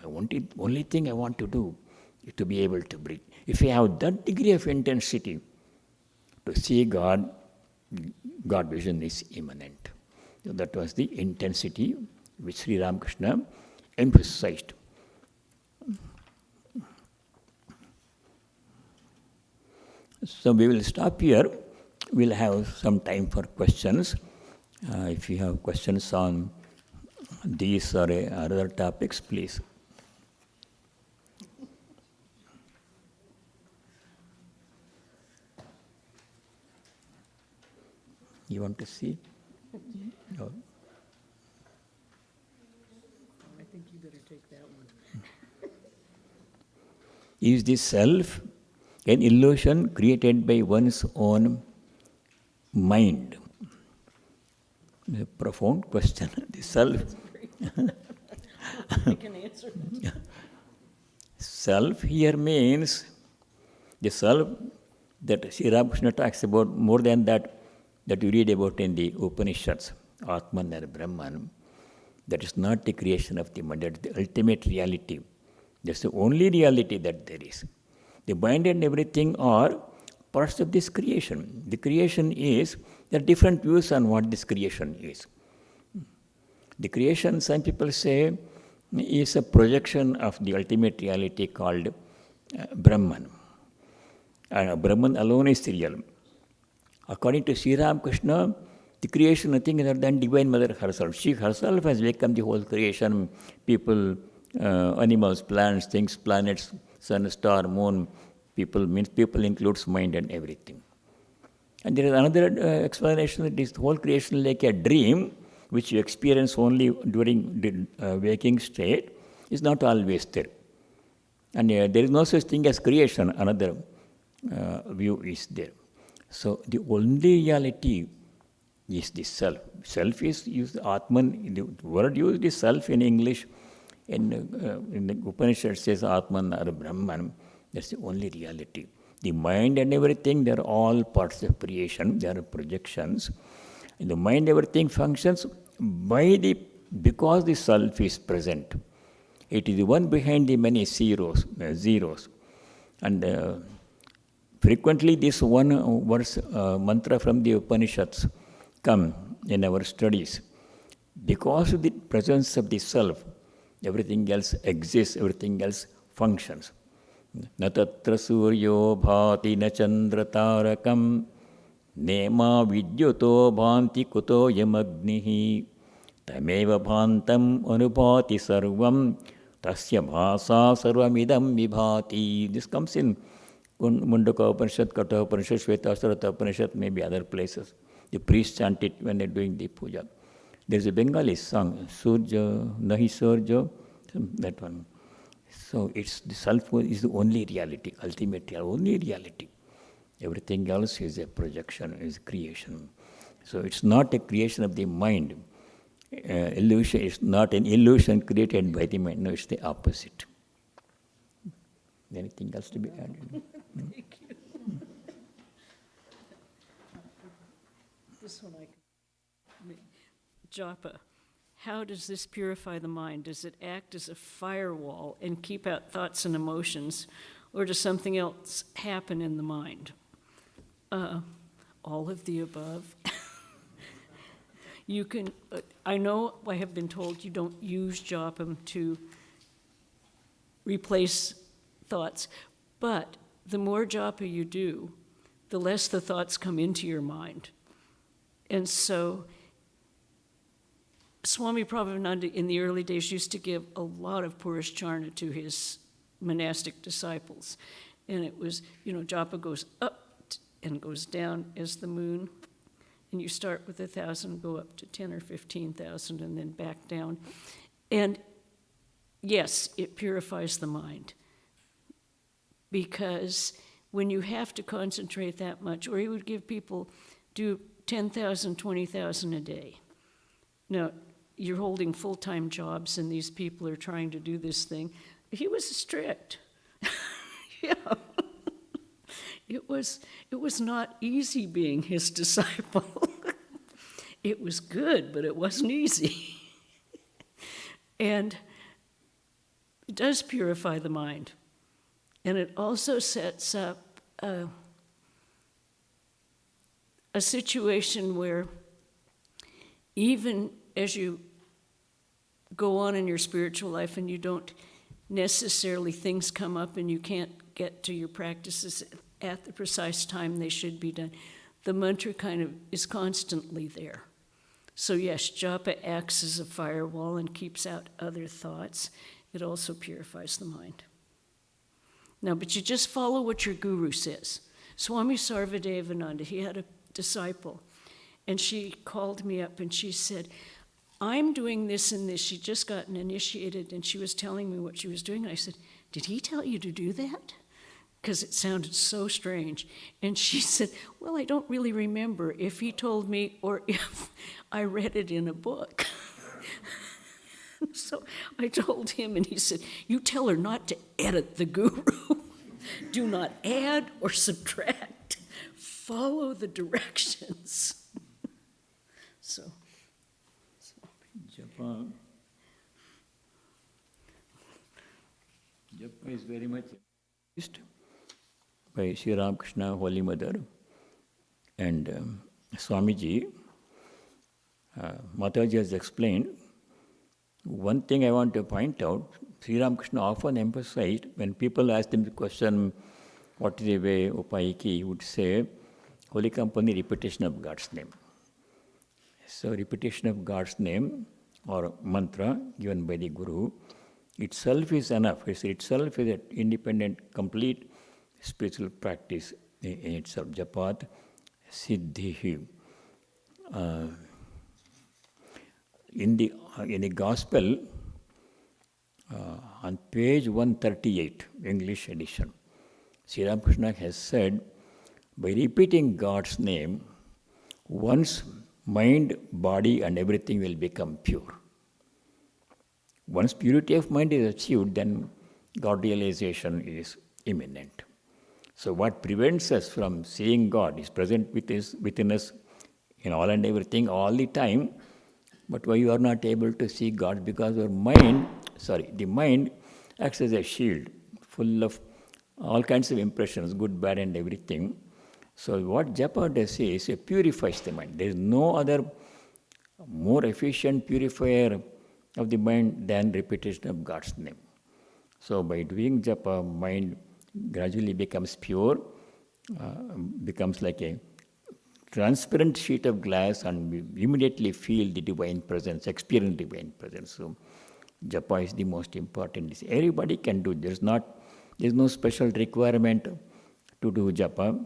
only thing I want to do is to be able to breathe. If you have that degree of intensity, to see God, God vision is immanent. So that was the intensity which Sri Ramakrishna emphasized. So we will stop here. We'll have some time for questions. If you have questions on these or other topics, please. You want to see? No. I think you better take that one. Is the self an illusion created by one's own mind? A profound question. The self I can answer that. Self here means the self that Sri Ramakrishna talks about, more than that you read about in the Upanishads, Atman or Brahman. That is not the creation of the mind, that is the ultimate reality. That's the only reality that there is. The mind and everything are parts of this creation. The creation is, there are different views on what this creation is. The creation, some people say, is a projection of the ultimate reality called Brahman. And Brahman alone is real. According to Sri Ramakrishna, the creation nothing other than Divine Mother herself. She herself has become the whole creation. People, animals, plants, things, planets, sun, star, moon. People means people includes mind and everything. And there is another explanation that this whole creation like a dream, which you experience only during the waking state, is not always there. And there is no such thing as creation. Another view is there. So the only reality is the self. Self is used, Atman, the word used is self in English. In the Upanishad says Atman or Brahman. That's the only reality. The mind and everything, they are all parts of creation. They are projections. In the mind, everything functions because the self is present. It is the one behind the many zeros. And frequently this one verse, mantra from the Upanishads come in our studies. Because of the presence of the self, everything else exists, everything else functions. Na tatra suryo bhati na chandra tarakam nema vidyuto bhanti kuto yamagnihi tameva bhantam anubhati sarvam tasya bhasa sarvamidam vibhati. This comes in Mundaka Upanishad, Katha Upanishad, Shvetasvarata Upanishad, maybe other places. The priests chant it when they're doing the puja. There's a Bengali song, Surja, Nahi Surja, that one. So it's the self is the only reality, ultimate only reality. Everything else is a projection, is creation. So it's not a creation of the mind. Illusion is not an illusion created by the mind. No, it's the opposite. Anything else to be added? Thank you. This one I can. Japa. How does this purify the mind? Does it act as a firewall and keep out thoughts and emotions, or does something else happen in the mind? All of the above. You can, I know I have been told you don't use japa to replace thoughts, but the more japa you do, the less the thoughts come into your mind. And so Swami Pravrajika in the early days used to give a lot of Purusharna to his monastic disciples. And it was, japa goes up and goes down as the moon. And you start with 1,000, go up to 10 or 15,000, and then back down. And yes, it purifies the mind. Because when you have to concentrate that much, or he would give people, do 10,000, 20,000 a day. Now, you're holding full-time jobs, and these people are trying to do this thing. He was strict. Yeah. It was not easy being his disciple. It was good, but it wasn't easy. And it does purify the mind. And it also sets up a situation where even as you go on in your spiritual life and you don't necessarily, things come up and you can't get to your practices at the precise time they should be done, the mantra kind of is constantly there. So yes, japa acts as a firewall and keeps out other thoughts. It also purifies the mind. Now, but you just follow what your guru says. Swami Sarvadevananda, he had a disciple, and she called me up and she said, I'm doing this and this. She'd just gotten initiated, and she was telling me what she was doing. And I said, did he tell you to do that? Because it sounded so strange. And she said, well, I don't really remember if he told me or if I read it in a book. So I told him, and he said, "You tell her not to edit the guru. Do not add or subtract. Follow the directions." So. Japa is very much used by Sri Ramakrishna, Holy Mother, and Swamiji. Mataji has explained. One thing I want to point out, Sri Ramakrishna often emphasized when people asked him the question, what is the way, Upayiki, he would say, Holy Company, repetition of God's name. So repetition of God's name or mantra given by the Guru itself is enough. Itself is an independent, complete spiritual practice in itself. Japat Siddhi. In the Gospel, on page 138, English edition, Sri Ramakrishna has said, by repeating God's name, one's mind, body, and everything will become pure. Once purity of mind is achieved, then God realization is imminent. So what prevents us from seeing God is present within us in all and everything all the time, but why you are not able to see God? Because the mind acts as a shield full of all kinds of impressions, good, bad, and everything. So what japa does is it purifies the mind. There is no other more efficient purifier of the mind than repetition of God's name. So by doing japa, mind gradually becomes pure, becomes like a transparent sheet of glass, and we immediately feel the divine presence, experience divine presence. So japa is the most important. Everybody can do. There is no special requirement to do japa.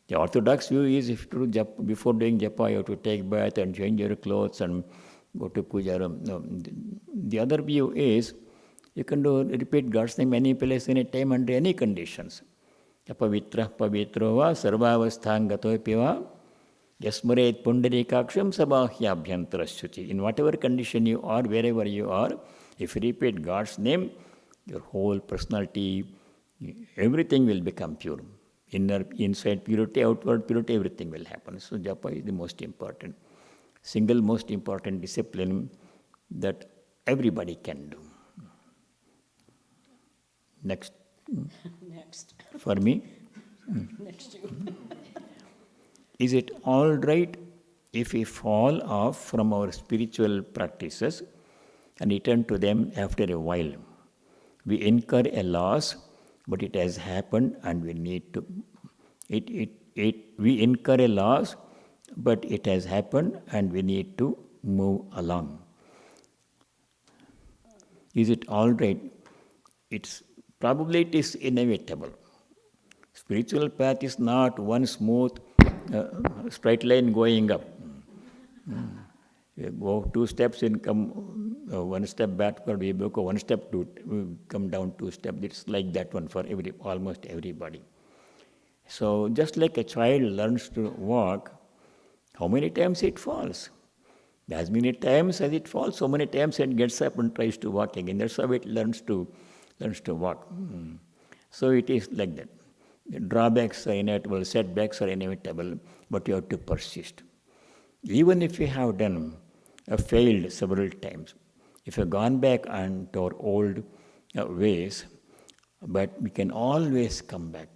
The orthodox view is if to do japa, before doing japa, you have to take bath and change your clothes and go to puja room. No. The other view is you can repeat God's name any place, any time, under any conditions. Apavitra pavitro va sarvavasthangato va yasmaret pundarikaksham sabhahyabhyantarashuchi. In whatever condition you are, wherever you are, if you repeat God's name, your whole personality, everything will become pure. Inside purity, outward purity, everything will happen. So japa is the most important, single most important discipline that everybody can do. Next. Next. For me? Next you. Is it all right if we fall off from our spiritual practices and return to them after a while? We incur a loss, but it has happened and we need to. We incur a loss, but it has happened and we need to move along. Is it all right? It is inevitable. Spiritual path is not one smooth, straight line going up. You go 2 steps and come 1 step backward, we go 1 step to come down 2 steps. It's like that one for almost everybody. So just like a child learns to walk, how many times it falls? As many times as it falls, so many times it gets up and tries to walk again. That's how it learns to walk. So it is like that. The drawbacks are inevitable, setbacks are inevitable, but you have to persist. Even if you have failed several times, if you have gone back onto our old ways, but we can always come back.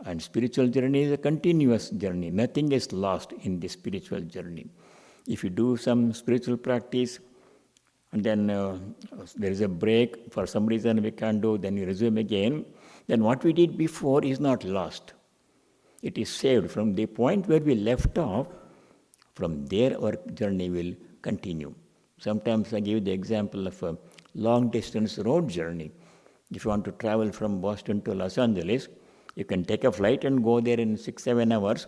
And spiritual journey is a continuous journey. Nothing is lost in the spiritual journey. If you do some spiritual practice, and then there is a break, for some reason we can't do, then you resume again, then what we did before is not lost. It is saved. From the point where we left off, from there our journey will continue. Sometimes I give the example of a long-distance road journey. If you want to travel from Boston to Los Angeles, you can take a flight and go there in 6-7 hours.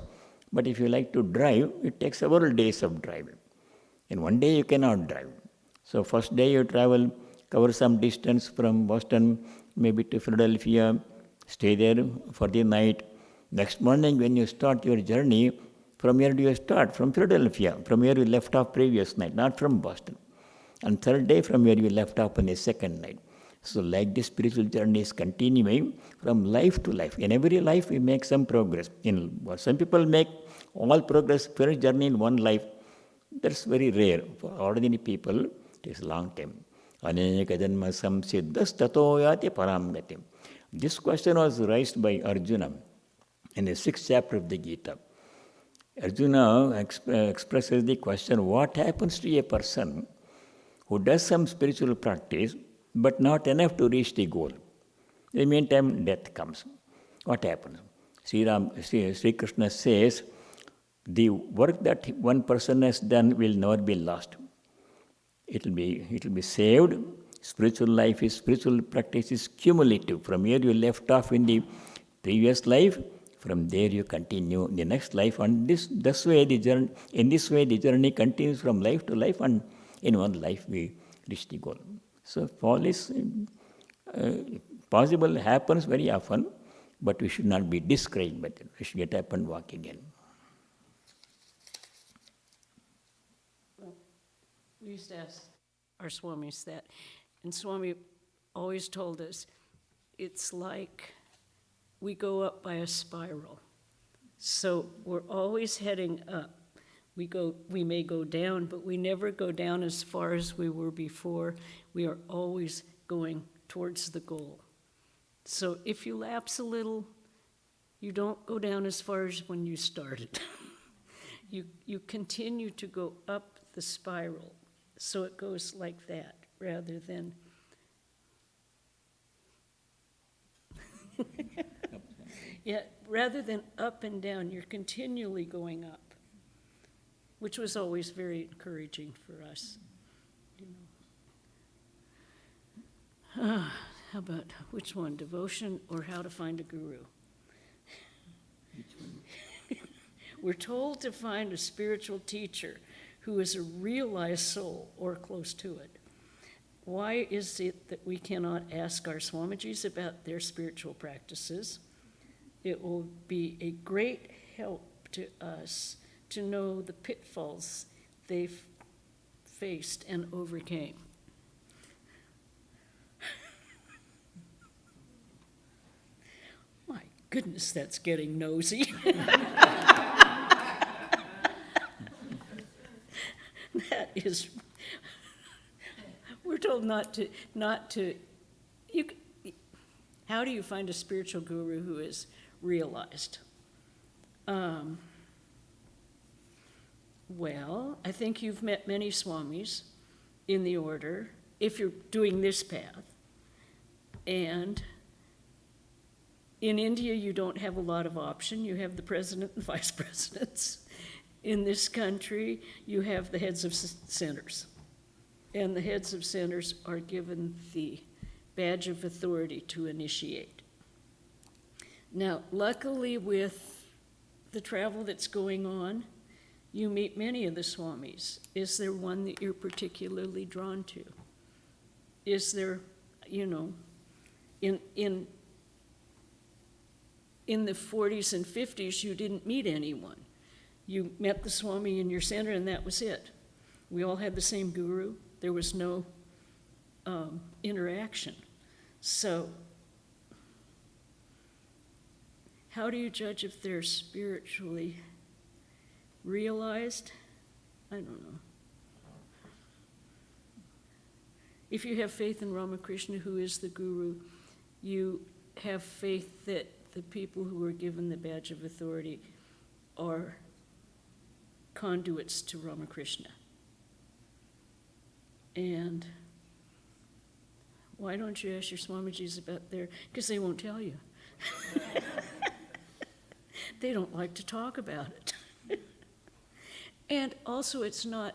But if you like to drive, it takes several days of driving. In one day you cannot drive. So first day you travel, cover some distance from Boston, maybe to Philadelphia, stay there for the night. Next morning when you start your journey, from where do you start? From Philadelphia, from where you left off previous night, not from Boston. and third day from where you left off on the second night. So like this spiritual journey is continuing from life to life. In every life we make some progress. Some people make all progress, first journey in one life. That's very rare. For ordinary people, it takes a long time. Aneka janma samsiddhas tato yati param gatim. This question was raised by Arjuna in the 6th chapter of the Gita. Arjuna expresses the question, what happens to a person who does some spiritual practice but not enough to reach the goal? In the meantime, death comes. What happens? Sri Krishna says, the work that one person has done will never be lost. It will be saved. Spiritual practice is cumulative. From here you left off in the previous life, from there you continue in the next life, and in this way the journey continues from life to life, and in one life we reach the goal. So fall is possible, happens very often, but we should not be discouraged by it. We should get up and walk again. We used to ask our Swamis that, and Swami always told us, it's like we go up by a spiral. So we're always heading up. We may go down, but we never go down as far as we were before. We are always going towards the goal. So if you lapse a little, you don't go down as far as when you started. You continue to go up the spiral. So it goes like that, rather than rather than up and down, you're continually going up, which was always very encouraging for us. How about which one, devotion or how to find a guru? We're told to find a spiritual teacher who is a realized soul or close to it. Why is it that we cannot ask our Swamijis about their spiritual practices? It will be a great help to us to know the pitfalls they've faced and overcame. My goodness, that's getting nosy. That is, we're told not to, how do you find a spiritual guru who is realized? Well, I think you've met many Swamis in the order, if you're doing this path. And in India, you don't have a lot of option. You have the president and vice presidents. In this country, you have the heads of centers. And the heads of centers are given the badge of authority to initiate. Now, luckily with the travel that's going on, you meet many of the Swamis. Is there one that you're particularly drawn to? Is there, in the 40s and 50s, you didn't meet anyone. You met the Swami in your center, and that was it. We all had the same guru. There was no interaction. So how do you judge if they're spiritually realized? I don't know. If you have faith in Ramakrishna, who is the guru, you have faith that the people who are given the badge of authority are conduits to Ramakrishna. And why don't you ask your Swamijis about their, because they won't tell you. They don't like to talk about it. And also it's not,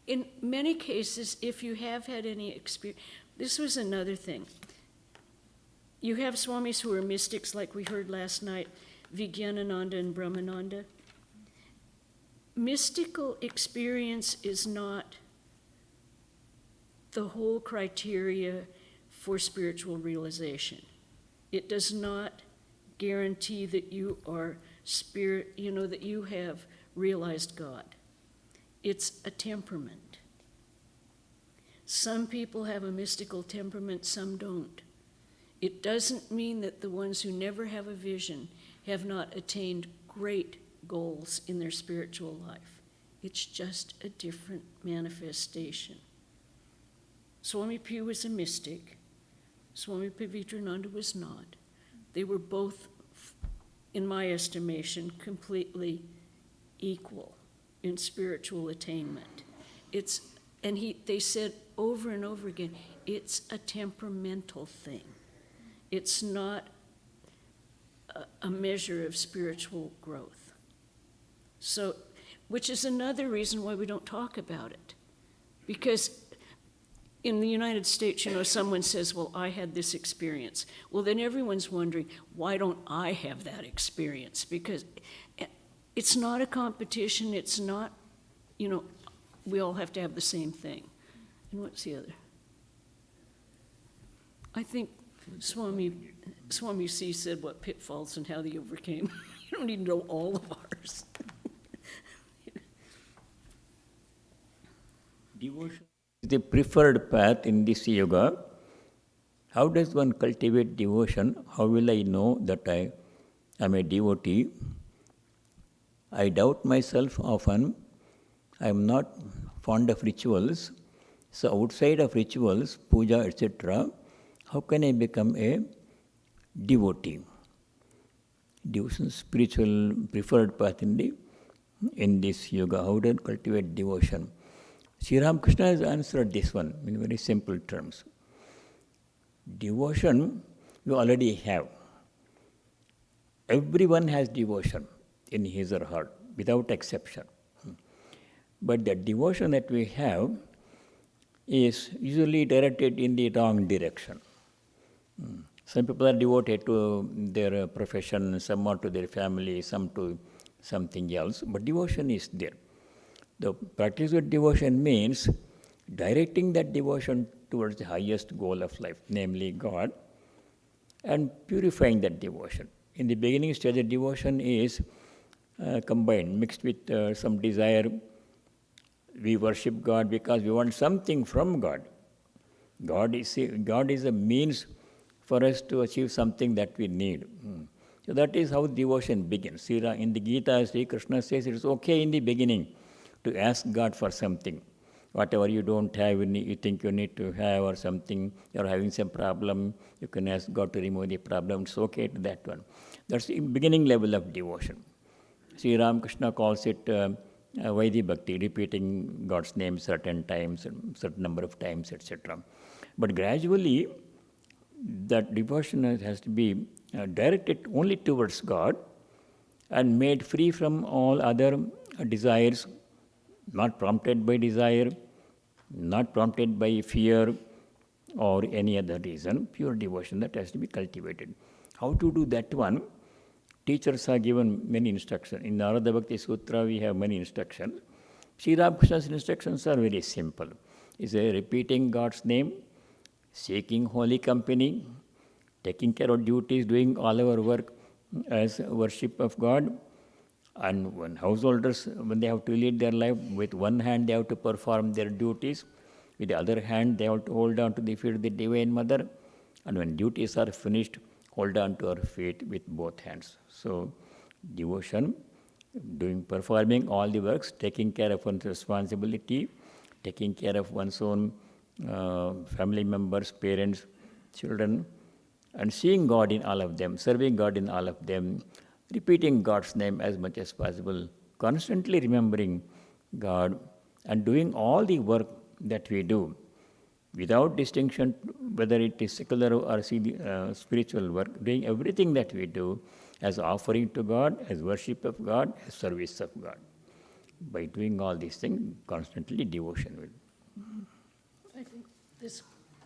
in many cases, if you have had any experience, this was another thing. You have Swamis who are mystics, like we heard last night, Vijnananda and Brahmananda. Mystical experience is not the whole criteria for spiritual realization. It does not guarantee that you are that you have realized God. It's a temperament. Some people have a mystical temperament, some don't. It doesn't mean that the ones who never have a vision have not attained great goals in their spiritual life. It's just a different manifestation. Swami Pu was a mystic. Swami Pravitrananda was not. They were both, in my estimation, completely equal in spiritual attainment. They said over and over again, it's a temperamental thing. It's not a measure of spiritual growth. So, which is another reason why we don't talk about it. Because in the United States, someone says, well, I had this experience. Well, then everyone's wondering, why don't I have that experience? Because it's not a competition. It's not, we all have to have the same thing. And what's the other? I think Swami C said what pitfalls and how they overcame. You don't need to know all of ours. Devotion is the preferred path in this yoga. How does one cultivate devotion? How will I know that I am a devotee? I doubt myself often. I am not fond of rituals. So outside of rituals, puja, etc., how can I become a devotee? Devotion, spiritual preferred path in this yoga. How do I cultivate devotion? Sri Ramakrishna has answered this one in very simple terms. Devotion you already have. Everyone has devotion in his or her, without exception. But the devotion that we have is usually directed in the wrong direction. Some people are devoted to their profession, some are to their family, some to something else, but devotion is there. The practice of devotion means directing that devotion towards the highest goal of life, namely God, and purifying that devotion. In the beginning stage, the devotion is combined, mixed with some desire. We worship God because we want something from God. God is a means for us to achieve something that we need. So that is how devotion begins. In the Gita, Sri Krishna says it is okay in the beginning to ask God for something. Whatever you don't have, you think you need to have or something, you're having some problem, you can ask God to remove the problem. It's okay to that one. That's the beginning level of devotion. Sri Ramakrishna calls it Vaidhi Bhakti, repeating God's name certain times, certain number of times, etc. But gradually, that devotion has to be directed only towards God and made free from all other desires, not prompted by desire, not prompted by fear or any other reason, pure devotion that has to be cultivated. How to do that one? Teachers are given many instructions. In Narada Bhakti Sutra, we have many instructions. Sri Ramakrishna's instructions are very simple. It's repeating God's name, seeking holy company, taking care of duties, doing all our work as worship of God. And when householders, when they have to lead their life, with one hand they have to perform their duties, with the other hand they have to hold on to the feet of the Divine Mother, and when duties are finished, hold on to her feet with both hands. So, devotion, performing all the works, taking care of one's responsibility, taking care of one's own family members, parents, children, and seeing God in all of them, serving God in all of them, repeating God's name as much as possible, constantly remembering God, and doing all the work that we do without distinction, whether it is secular or spiritual work, doing everything that we do as offering to God, as worship of God, as service of God. By doing all these things, constantly devotion will.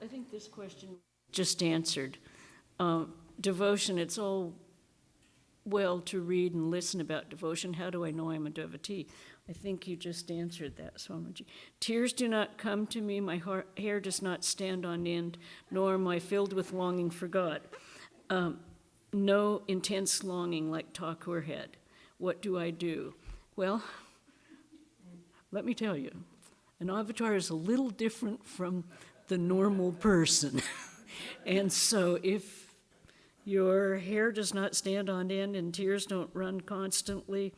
I think this question just answered. Devotion, it's all well to read and listen about devotion. How do I know I'm a devotee? I think you just answered that, Swamiji. Tears do not come to me, my hair does not stand on end, nor am I filled with longing for God. No intense longing like Thakur had. What do I do? Well, let me tell you, an avatar is a little different from the normal person. And so if your hair does not stand on end and tears don't run constantly,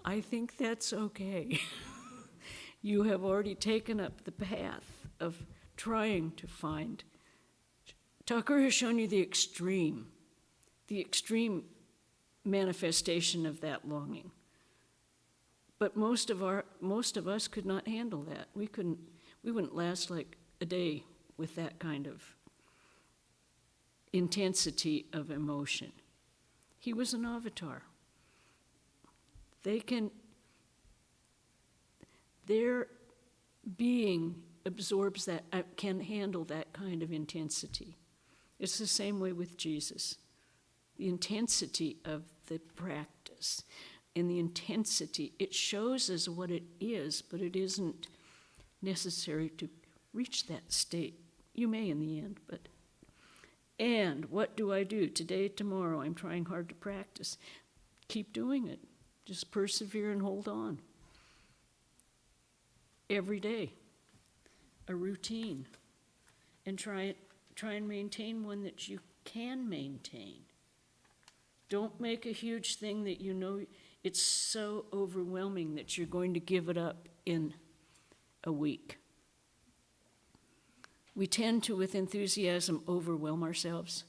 I think that's okay. You have already taken up the path of trying to find. Thakur has shown you the extreme manifestation of that longing. But most of us could not handle that. We wouldn't last like a day with that kind of intensity of emotion. He was an avatar. Their being absorbs that, can handle that kind of intensity. It's the same way with Jesus. The intensity of the practice and the intensity, it shows us what it is, but it isn't necessary to reach that state. You may in the end, but. And what do I do? Today, tomorrow, I'm trying hard to practice. Keep doing it. Just persevere and hold on. Every day, a routine. And try and maintain one that you can maintain. Don't make a huge thing that you know it's so overwhelming that you're going to give it up in a week. We tend to, with enthusiasm, overwhelm ourselves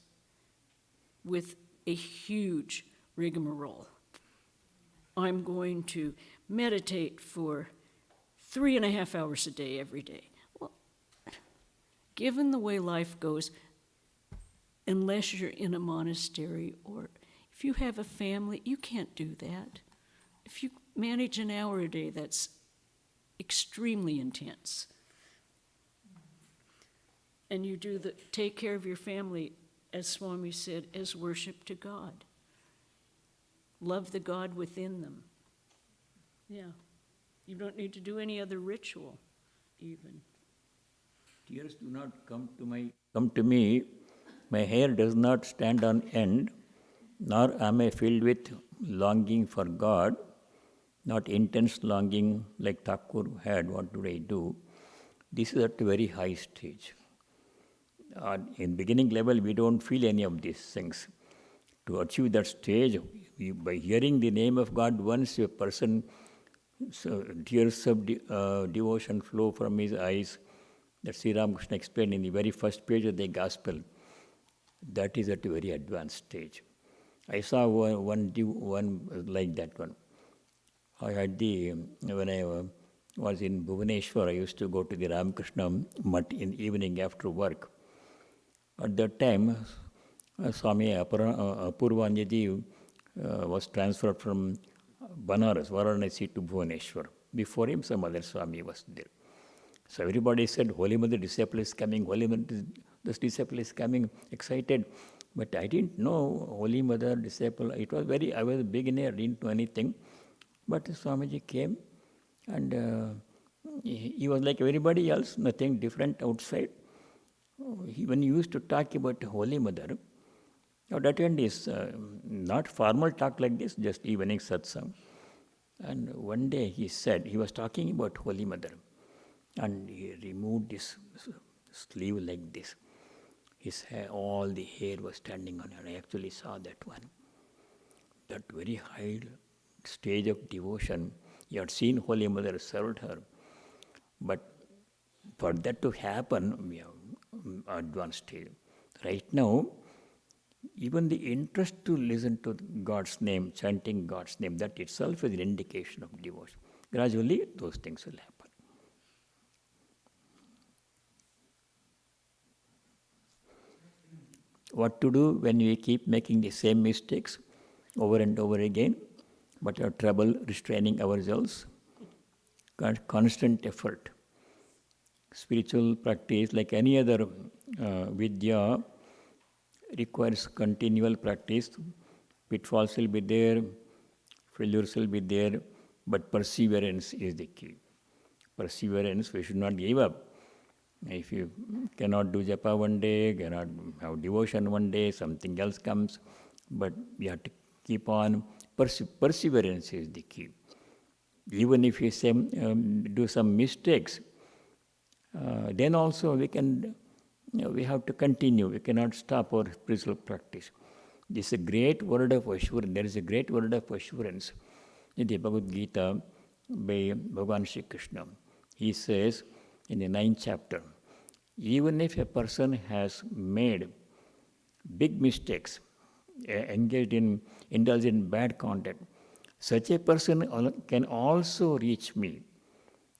with a huge rigmarole. I'm going to meditate for 3.5 hours a day every day. Well, given the way life goes, unless you're in a monastery or if you have a family, you can't do that. If you manage an hour a day, that's extremely intense. And you take care of your family, as Swami said, as worship to God. Love the God within them. Yeah. You don't need to do any other ritual, even. Tears do not come to me. My hair does not stand on end, nor am I filled with longing for God, not intense longing like Thakur had, what do I do? This is at a very high stage. In beginning level, we don't feel any of these things. To achieve that stage, by hearing the name of God once, a person, tears of devotion flow from his eyes, that Sri Ramakrishna explained in the very first page of the Gospel. That is at a very advanced stage. I saw one like that one. I had when I was in Bhubaneswar, I used to go to the Ramakrishna Math in the evening after work. At that time, Swami Apurvanjaji was transferred from Banaras, Varanasi to Bhubaneswar. Before him, some other Swami was there. So everybody said, Holy Mother disciple is coming, Holy Mother this disciple is coming, excited. But I didn't know Holy Mother disciple. I was a beginner, didn't know anything. But Swamiji came and he was like everybody else, nothing different outside. When he used to talk about Holy Mother, now that end is not formal talk like this, just evening satsang. And one day he said, he was talking about Holy Mother, and he removed his sleeve like this. His hair, all the hair was standing on her. I actually saw that one. That very high stage of devotion, he had seen Holy Mother served her. But for that to happen, we have advanced stage. Right now, even the interest to listen to God's name, chanting God's name, that itself is an indication of devotion. Gradually, those things will happen. What to do when we keep making the same mistakes over and over again, but have trouble restraining ourselves? Constant effort. Spiritual practice, like any other vidya, requires continual practice. Pitfalls will be there, failures will be there, but perseverance is the key. Perseverance, we should not give up. If you cannot do japa one day, cannot have devotion one day, something else comes, but we have to keep on. Perseverance is the key. Even if we say, do some mistakes, then also we have to continue. We cannot stop our spiritual practice. This is a great word of assurance. There is a great word of assurance in the Bhagavad Gita by Bhagavan Sri Krishna. He says in the 9th chapter, even if a person has made big mistakes, indulged in bad conduct, such a person can also reach me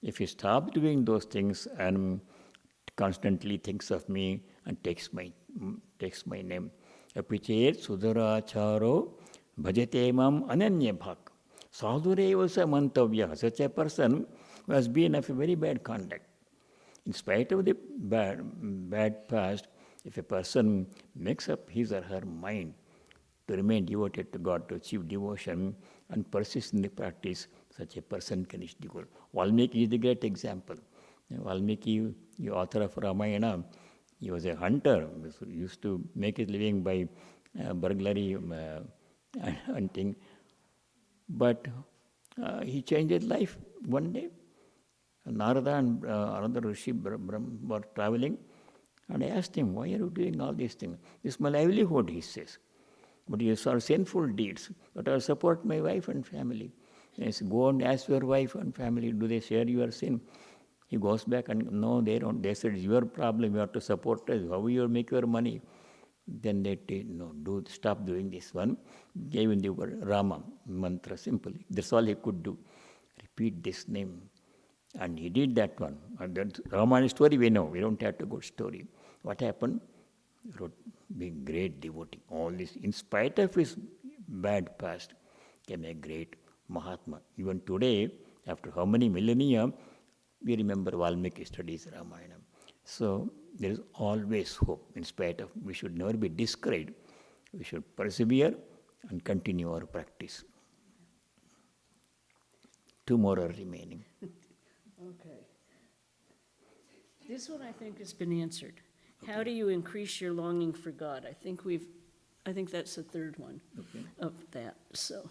if he stops doing those things and constantly thinks of me and takes my name. Apichet sudharacharo bhajate mam ananya bhak. Sadhureva sa mantavya. Such a person who has been of a very bad conduct. In spite of the bad past, if a person makes up his or her mind to remain devoted to God, to achieve devotion and persist in the practice, such a person can reach the goal. Valmiki is the great example. Valmiki, the author of Ramayana, he was a hunter. He used to make his living by burglary, hunting. But he changed his life one day. Narada and another Rishi were traveling, and I asked him, why are you doing all these things? This is my livelihood, he says. But you saw sinful deeds, but I support my wife and family. I said, go and ask your wife and family, do they share your sin? He goes back and, no, they don't. They said, it's your problem, you have to support us. How will you make your money? Then they said, no, stop doing this one. Gave him the word Rama mantra, simply. That's all he could do. Repeat this name. And he did that one. And that Ramayana story we know. We don't have to go story. What happened? He wrote, being great devotee. All this, in spite of his bad past, became a great Mahatma. Even today, after how many millennia, we remember Valmiki studies Ramayana. So there is always hope. In spite of, we should never be discouraged. We should persevere and continue our practice. 2 more are remaining. Okay. This one I think has been answered. How do you increase your longing for God? I think that's the third one of that. So,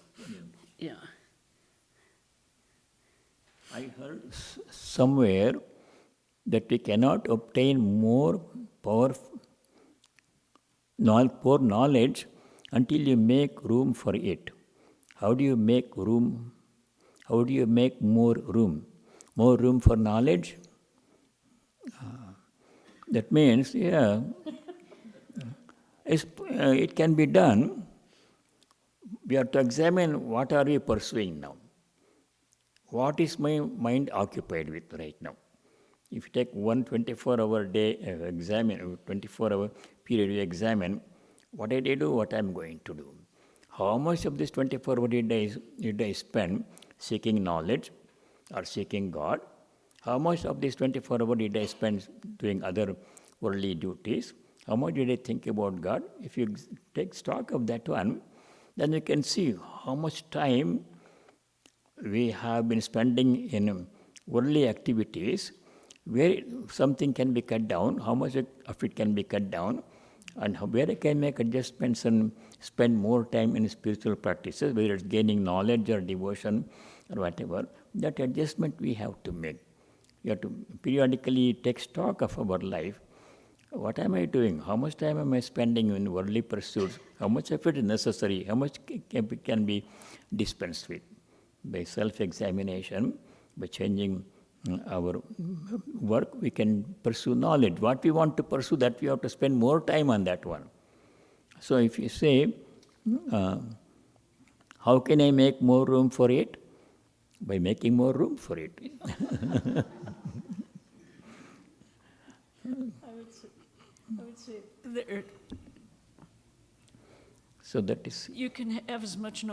yeah. I heard somewhere that we cannot obtain more knowledge until you make room for it. How do you make room? How do you make more room? More room for knowledge? That means, it can be done. We have to examine what are we pursuing now. What is my mind occupied with right now? If you take one 24-hour day, 24-hour period, you examine what did I do, what I am going to do. How much of this 24-hour did I spend seeking knowledge or seeking God? How much of this 24-hour did I spend doing other worldly duties? How much did I think about God? If you take stock of that one, then you can see how much time we have been spending in worldly activities, where something can be cut down, how much of it can be cut down, and where I can make adjustments and spend more time in spiritual practices, whether it's gaining knowledge or devotion or whatever. That adjustment we have to make. We have to periodically take stock of our life. What am I doing? How much time am I spending in worldly pursuits? How much of it is necessary? How much can be dispensed with? By self-examination, by changing our work, we can pursue knowledge. What we want to pursue, that we have to spend more time on that one. So if you say, how can I make more room for it? By making more room for it. I would say there, so that is... you can have as much,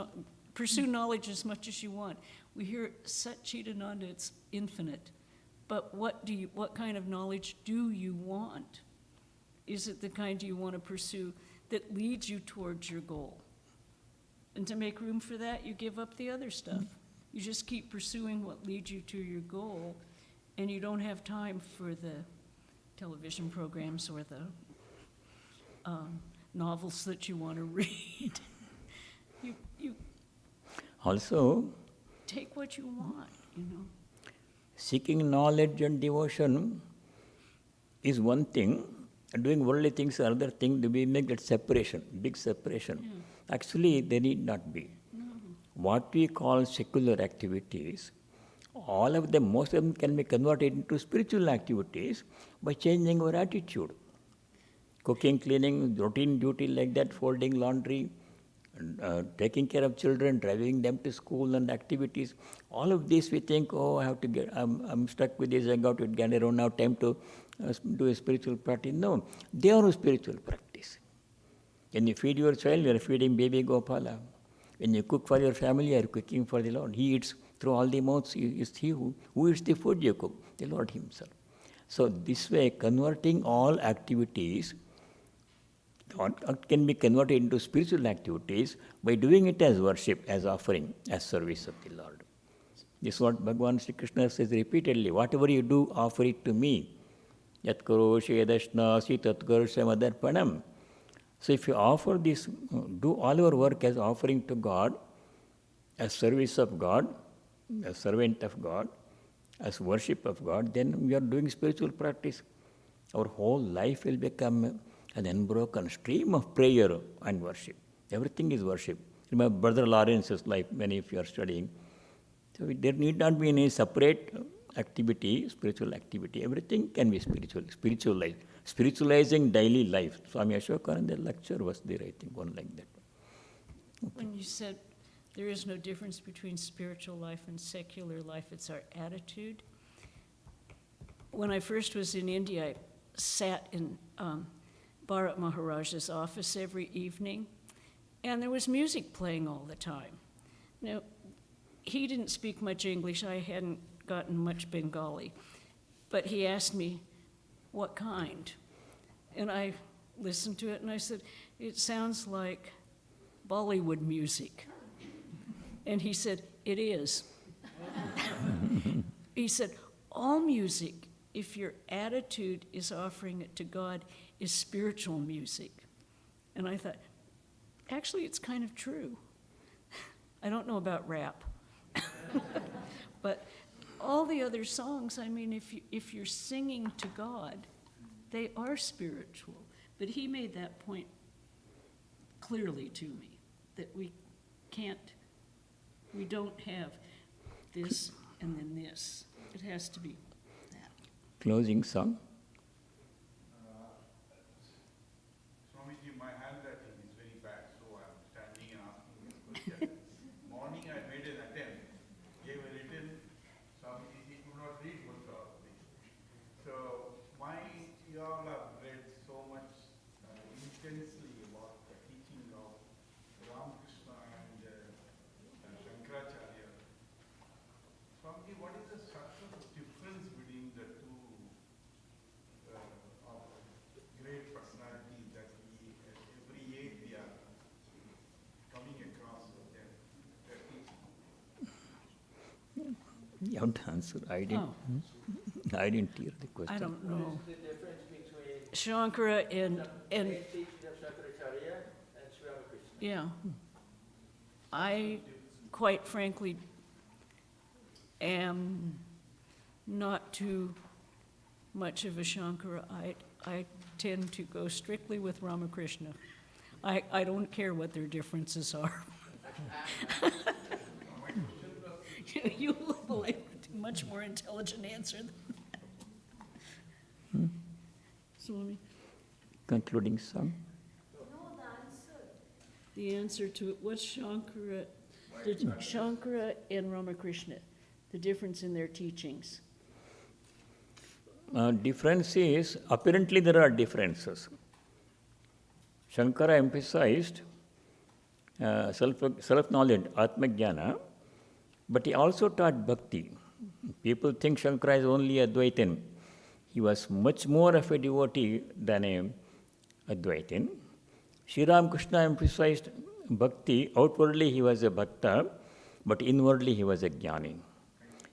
pursue knowledge as much as you want. We hear Satchidananda, it's infinite. But what kind of knowledge do you want? Is it the kind you want to pursue that leads you towards your goal? And to make room for that, you give up the other stuff. You just keep pursuing what leads you to your goal, and you don't have time for the television programs or the novels that you want to read. You Also, take what you want, you know. Seeking knowledge and devotion is one thing, and doing worldly things is another thing. We make that separation, big separation. Yeah. Actually, there need not be. No. What we call secular activities, all of them, most of them can be converted into spiritual activities by changing our attitude. Cooking, cleaning, routine duty like that, folding laundry, taking care of children, driving them to school and activities. All of this we think, oh, I have to get, I'm stuck with this, I got to get around now, time to do a spiritual practice. No, they are a spiritual practice. When you feed your child, you are feeding baby Gopala. When you cook for your family, you are cooking for the Lord. He eats through all the mouths, is He who eats the food you cook, the Lord Himself. So this way, converting all activities can be converted into spiritual activities by doing it as worship, as offering, as service of the Lord. This is what Bhagavan Sri Krishna says repeatedly. Whatever you do, offer it to me. Yat karoshi yadashnasi tat karosham adarpanam. So if you offer this, do all your work as offering to God, as service of God, as servant of God, as worship of God, then we are doing spiritual practice. Our whole life will become an unbroken stream of prayer and worship. Everything is worship. Remember Brother Lawrence's life, many of you are studying. So there need not be any separate activity, spiritual activity. Everything can be spiritual, spiritualized. Spiritualizing daily life. Swami Ashokananda lecture was there, I think, one like that. Okay. When you said there is no difference between spiritual life and secular life, it's our attitude. When I first was in India, I sat in Bharat Maharaj's office every evening, and there was music playing all the time. Now, he didn't speak much English. I hadn't gotten much Bengali. But he asked me, what kind? And I listened to it, and I said, it sounds like Bollywood music. And he said, it is. He said, all music, if your attitude is offering it to God, is spiritual music. And I thought, actually, it's kind of true. I don't know about rap. But all the other songs, I mean, if you're singing to God, they are spiritual. But he made that point clearly to me, that we don't have this and then this. It has to be that. Closing song. Swamiji, my handwriting is very bad, so I'm standing and asking this question. Morning I made an attempt, gave a written, Swamiji, he could not read most of it. So, you all have read so much intensely about the teaching of Ramakrishna and Shankaracharya. Swamiji, what is the subtle difference between the two of great personalities that we, at every age we are coming across with their teaching? You have to answer. I didn't hear the question. I don't know. What is the difference between Shankara and main teaching of Shankaracharya and Sri Ramakrishna? yeah. I, quite frankly, am not too much of a Shankarite. I tend to go strictly with Ramakrishna. I don't care what their differences are. You will have a much more intelligent answer than that. Swami? Concluding song. The answer to it, what's Shankara and Ramakrishna, the difference in their teachings? Difference is, apparently there are differences. Shankara emphasized self-knowledge, Atma-jnana, but he also taught bhakti. People think Shankara is only Advaitin. He was much more of a devotee than a Advaitin. Sri Ramakrishna emphasized bhakti. Outwardly he was a bhakta, but inwardly he was a jnani.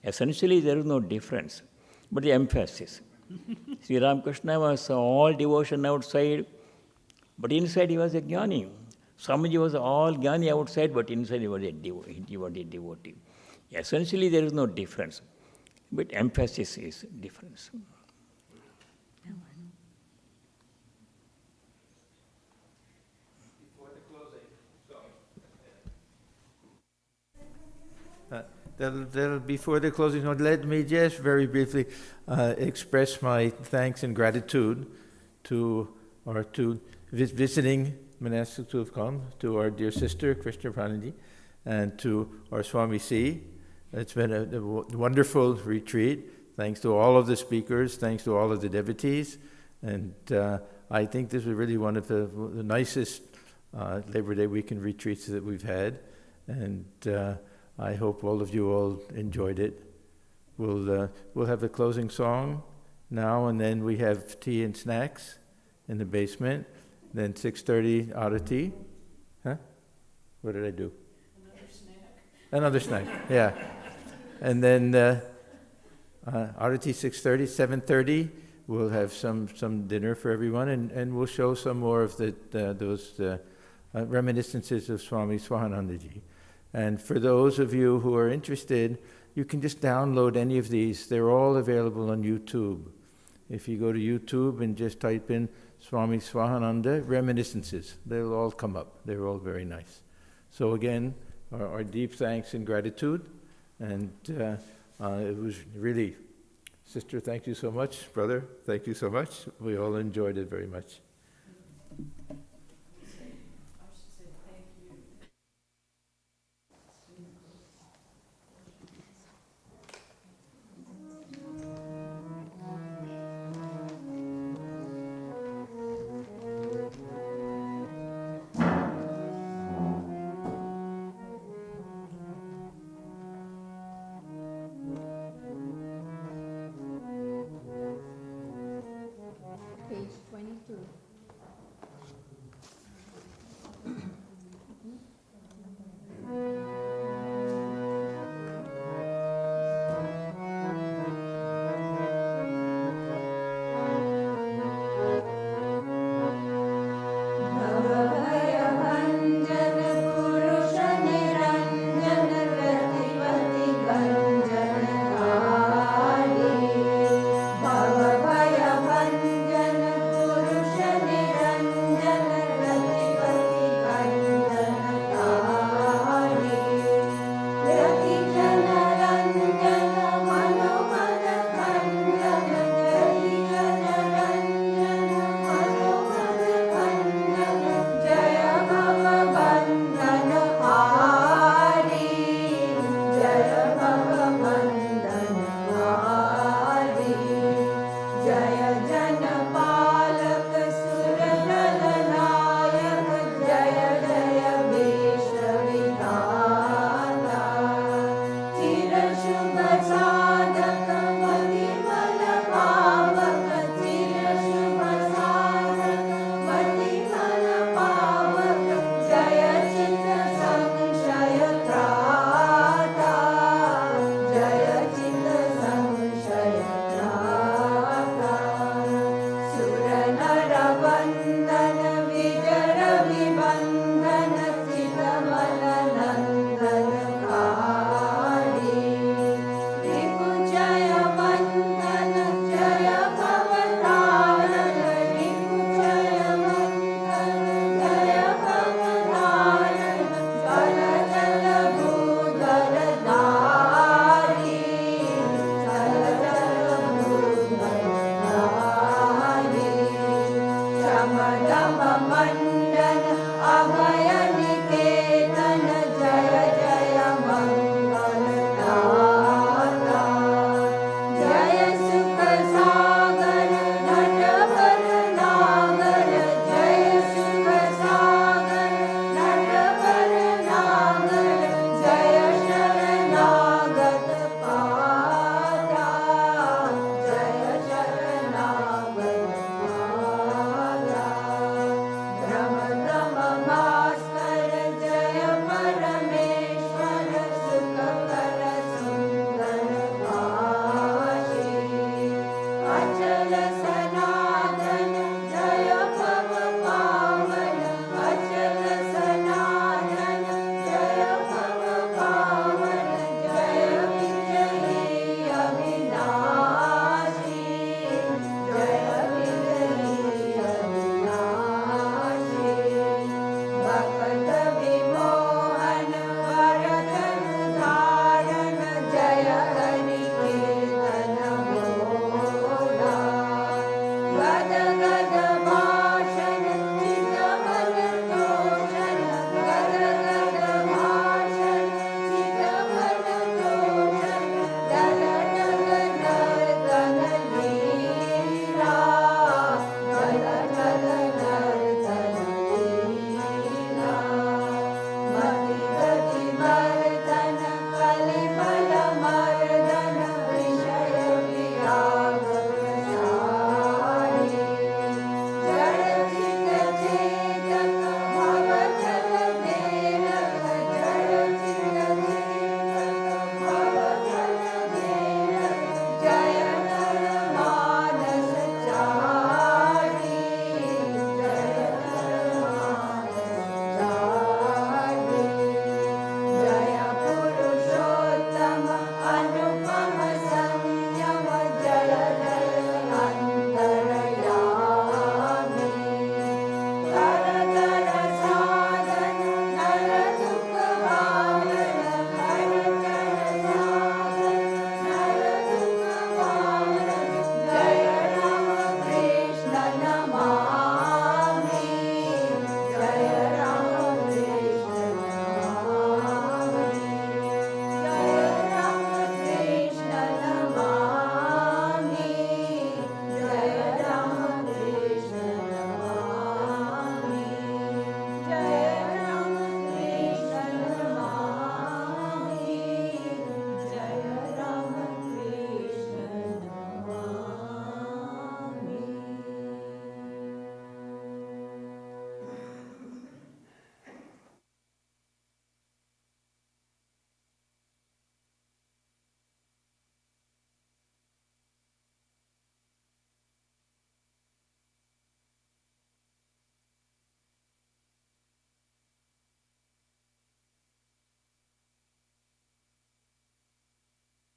Essentially there is no difference, but the emphasis. Sri Ramakrishna was all devotion outside, but inside he was a jnani. Swamiji was all jnani outside, but inside he was a devotee. Essentially, there is no difference, but emphasis is difference. Before the closing, before the closing note, let me just very briefly express my thanks and gratitude to our two visiting monastics who have come, to our dear sister Krishnaprana, and to our Swami C. It's been a wonderful retreat. Thanks to all of the speakers, thanks to all of the devotees, and I think this was really one of the nicest Labor Day weekend retreats that we've had, and I hope all of you all enjoyed it. We'll have a closing song now, and then we have tea and snacks in the basement. Then 6:30 Arati. Huh? What did I do? Another snack. Yeah. And then Arati 6:30, 7:30. We'll have some dinner for everyone, and we'll show some more of those reminiscences of Swami Swahananda ji. And for those of you who are interested, you can just download any of these. They're all available on YouTube. If you go to YouTube and just type in Swami Swahananda Reminiscences, they'll all come up. They're all very nice. So again, our deep thanks and gratitude. And it was really, sister, thank you so much. Brother, thank you so much. We all enjoyed it very much.